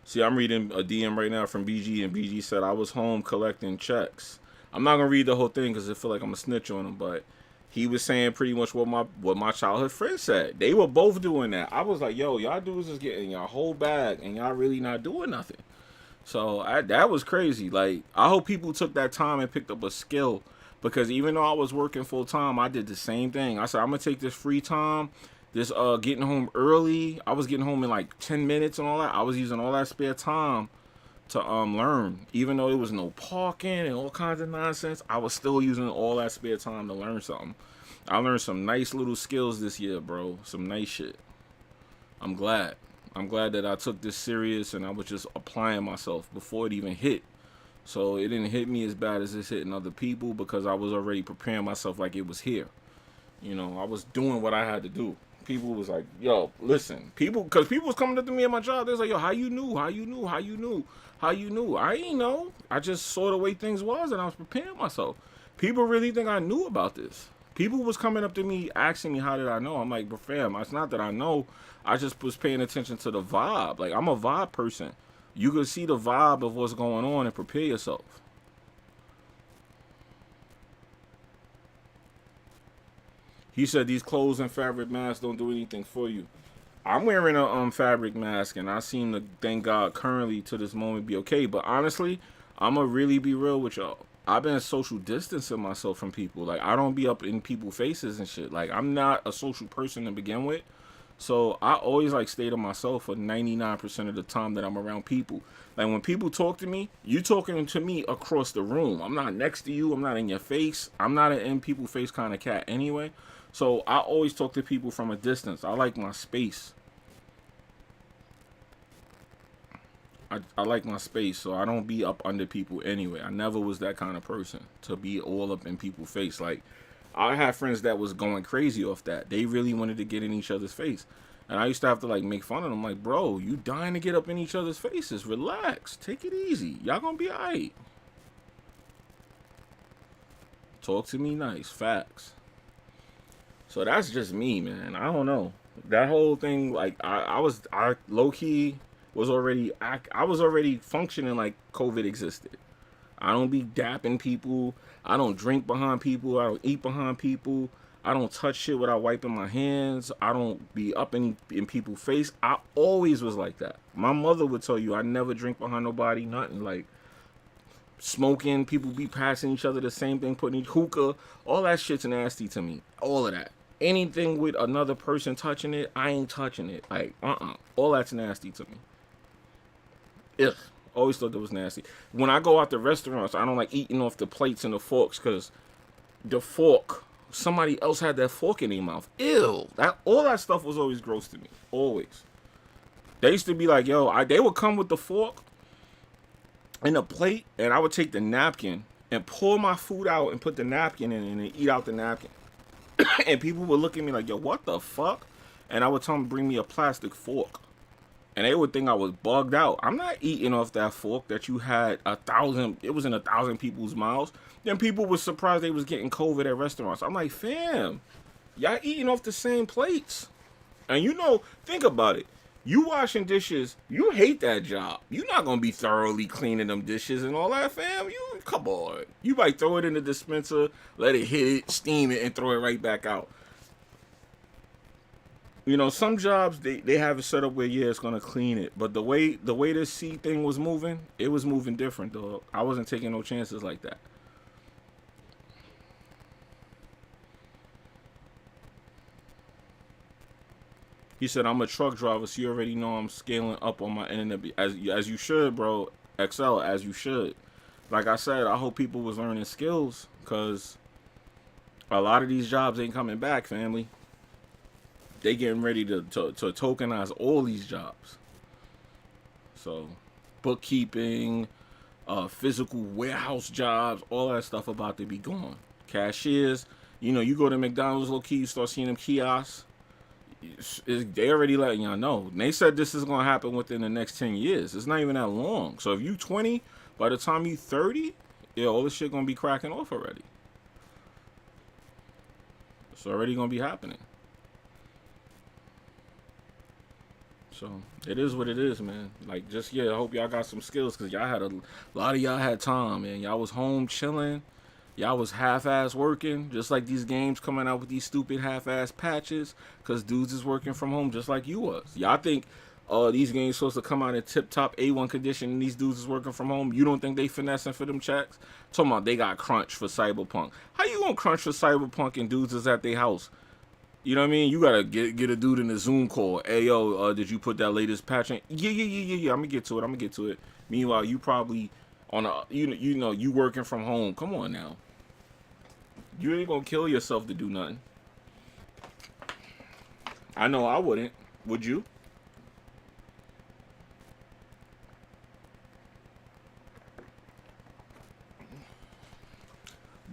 See, I'm reading a DM right now from BG, and BG said, I was home collecting checks. I'm not going to read the whole thing because I feel like I'm going to snitch on him, but he was saying pretty much what my childhood friend said. They were both doing that. I was like, yo, y'all dudes is getting your whole bag, and y'all really not doing nothing. So that was crazy. Like, I hope people took that time and picked up a skill, because even though I was working full time, I did the same thing. I said, I'm going to take this free time, this getting home early. I was getting home in like 10 minutes and all that. I was using all that spare time to learn. Even though there was no parking and all kinds of nonsense, I was still using all that spare time to learn something. I learned some nice little skills this year, bro. Some nice shit. I'm glad. I'm glad that I took this serious and I was just applying myself before it even hit. So it didn't hit me as bad as it's hitting other people, because I was already preparing myself like it was here. You know, I was doing what I had to do. People was like, yo, listen. Because people was coming up to me at my job. They was like, yo, how you knew? How you knew? How you knew? How you knew? I ain't know. I just saw the way things was and I was preparing myself. People really think I knew about this. People was coming up to me asking me, how did I know? I'm like, but fam, it's not that I know. I just was paying attention to the vibe. Like, I'm a vibe person. You can see the vibe of what's going on and prepare yourself. He said these clothes and fabric masks don't do anything for you. I'm wearing a fabric mask, and I seem to, thank God, currently to this moment be okay. But honestly, I'ma really be real with y'all. I've been social distancing myself from people. Like, I don't be up in people's faces and shit. Like, I'm not a social person to begin with. So I always like stay to myself for 99% of the time that I'm around people. Like, when people talk to me, you talking to me across the room. I'm not next to you. I'm not in your face. I'm not an in people's face kind of cat anyway. So I always talk to people from a distance. I like my space. I like my space, so I don't be up under people anyway. I never was that kind of person to be all up in people's face. Like, I had friends that was going crazy off that. They really wanted to get in each other's face. And I used to have to, like, make fun of them. Like, bro, you dying to get up in each other's faces. Relax. Take it easy. Y'all gonna be alright. Talk to me nice. Facts. So that's just me, man. I don't know. That whole thing, like, I low key was already, I was already functioning like COVID existed. I don't be dapping people. I don't drink behind people. I don't eat behind people. I don't touch shit without wiping my hands. I don't be up in people's face. I always was like that. My mother would tell you I never drink behind nobody, nothing. Like, smoking, people be passing each other the same thing, putting hookah, all that shit's nasty to me. All of that. Anything with another person touching it, I ain't touching it. Like, all that's nasty to me. Ugh. Always thought that was nasty. When I go out to restaurants, I don't like eating off the plates and the forks, because the fork, somebody else had that fork in their mouth. Ew. All that stuff was always gross to me. Always. They used to be like, yo, they would come with the fork and a plate, and I would take the napkin and pour my food out and put the napkin in and eat out the napkin. And people would look at me like, yo, what the fuck? And I would tell them to bring me a plastic fork. And they would think I was bugged out. I'm not eating off that fork that you had it was in 1,000 people's mouths. Then people were surprised they was getting COVID at restaurants. I'm like, fam, y'all eating off the same plates. And you know, think about it. You washing dishes, you hate that job. You're not going to be thoroughly cleaning them dishes and all that, fam. Come on. You might throw it in the dispenser, let it hit it, steam it, and throw it right back out. You know, some jobs, they have it set up where, yeah, it's going to clean it. But the way this seed thing was moving, it was moving different, dog. I wasn't taking no chances like that. He said, I'm a truck driver, so you already know I'm scaling up on my internet. As you should, bro. XL, as you should. Like I said, I hope people was learning skills, because a lot of these jobs ain't coming back, family. They getting ready to tokenize all these jobs. So, bookkeeping, physical warehouse jobs, all that stuff about to be gone. Cashiers, you go to McDonald's, low key, you start seeing them kiosks. They already letting y'all know. And they said this is gonna happen within the next 10 years. It's not even that long. So if you 20, by the time you 30, yeah, all this shit gonna be cracking off already. It's already gonna be happening. So it is what it is, man. Like, just, yeah, I hope y'all got some skills, because y'all had a lot of y'all had time, man. Y'all was home chilling. Y'all was half-ass working, just like these games coming out with these stupid half-ass patches, because dudes is working from home just like you was. Y'all think these games supposed to come out in tip-top A1 condition and these dudes is working from home? You don't think they finessing for them checks? Talking about they got crunch for Cyberpunk. How you gonna crunch for Cyberpunk and dudes is at their house? You know what I mean? You gotta get a dude in the Zoom call. Hey, yo, did you put that latest patch in? Yeah. I'm gonna get to it. Meanwhile, you probably on a, you working from home. Come on now. You ain't gonna kill yourself to do nothing. I know I wouldn't. Would you?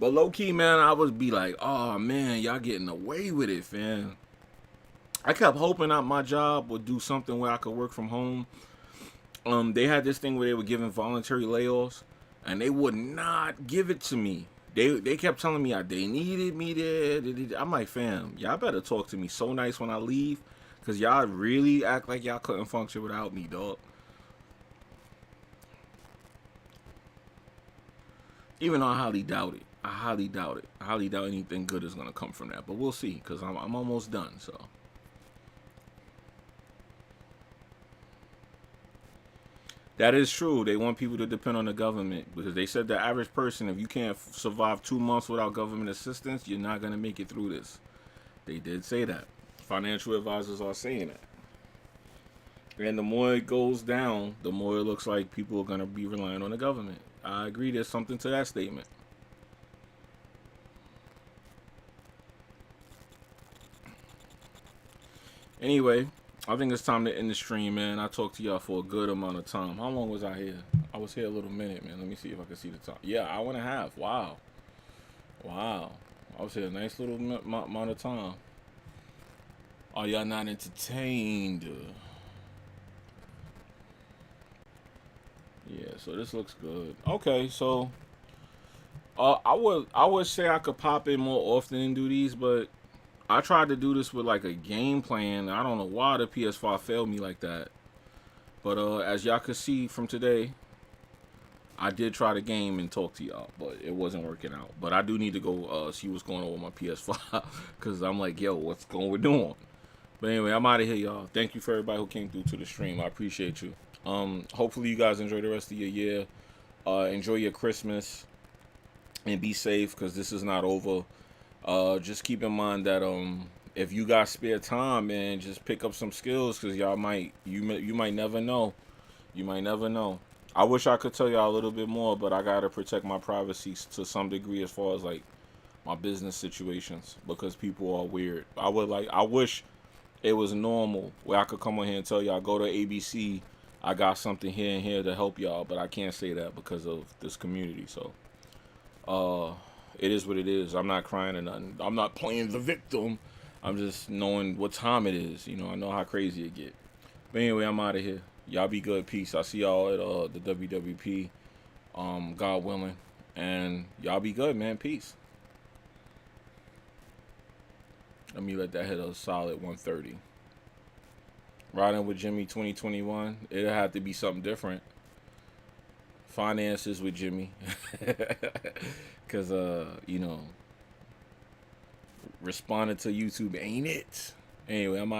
But low key, man, I would be like, oh man, y'all getting away with it, man. I kept hoping that my job would do something where I could work from home. They had this thing where they were giving voluntary layoffs, and they would not give it to me. They kept telling me they needed me there. I'm like, fam, y'all better talk to me so nice when I leave, because y'all really act like y'all couldn't function without me, dog. Even though I highly doubt it. I highly doubt it. I highly doubt anything good is going to come from that. But we'll see, because I'm almost done, so. That is true. They want people to depend on the government, because they said the average person, if you can't survive 2 months without government assistance, you're not going to make it through this. They did say that. Financial advisors are saying that. And the more it goes down, the more it looks like people are going to be relying on the government. I agree, there's something to that statement. Anyway, I think it's time to end the stream, man. I talked to y'all for a good amount of time. How long was I here? I was here a little minute, man. Let me see if I can see the time. Yeah, hour and a half. Wow. Wow. I was here a nice little amount of time. Are y'all not entertained? Yeah, so this looks good. Okay, so I would say I could pop in more often and do these, but I tried to do this with like a game plan. I don't know why the PS5 failed me like that. But as y'all could see from today, I did try the game and talk to y'all, but it wasn't working out. But I do need to go see what's going on with my PS5, because I'm like, yo, what's going on? But anyway, I'm out of here, y'all. Thank you for everybody who came through to the stream. I appreciate you. Hopefully you guys enjoy the rest of your year. Enjoy your Christmas and be safe, because this is not over. Just keep in mind that if you got spare time, man, just pick up some skills, because you might never know. You might never know. I wish I could tell y'all a little bit more, but I gotta protect my privacy to some degree as far as like my business situations, because people are weird. I wish it was normal where I could come on here and tell y'all, go to ABC, I got something here and here to help y'all, but I can't say that because of this community. So it is what it is. I'm not crying or nothing. I'm not playing the victim. I'm just knowing what time it is. I know how crazy it get. But anyway, I'm out of here. Y'all be good. Peace. I see y'all at the WWP, God willing. And y'all be good, man. Peace. Let me let that hit a solid 130. Riding with Jimmy 2021. It'll have to be something different. Finances with Jimmy. Because, responding to YouTube ain't it. Anyway, I'm out.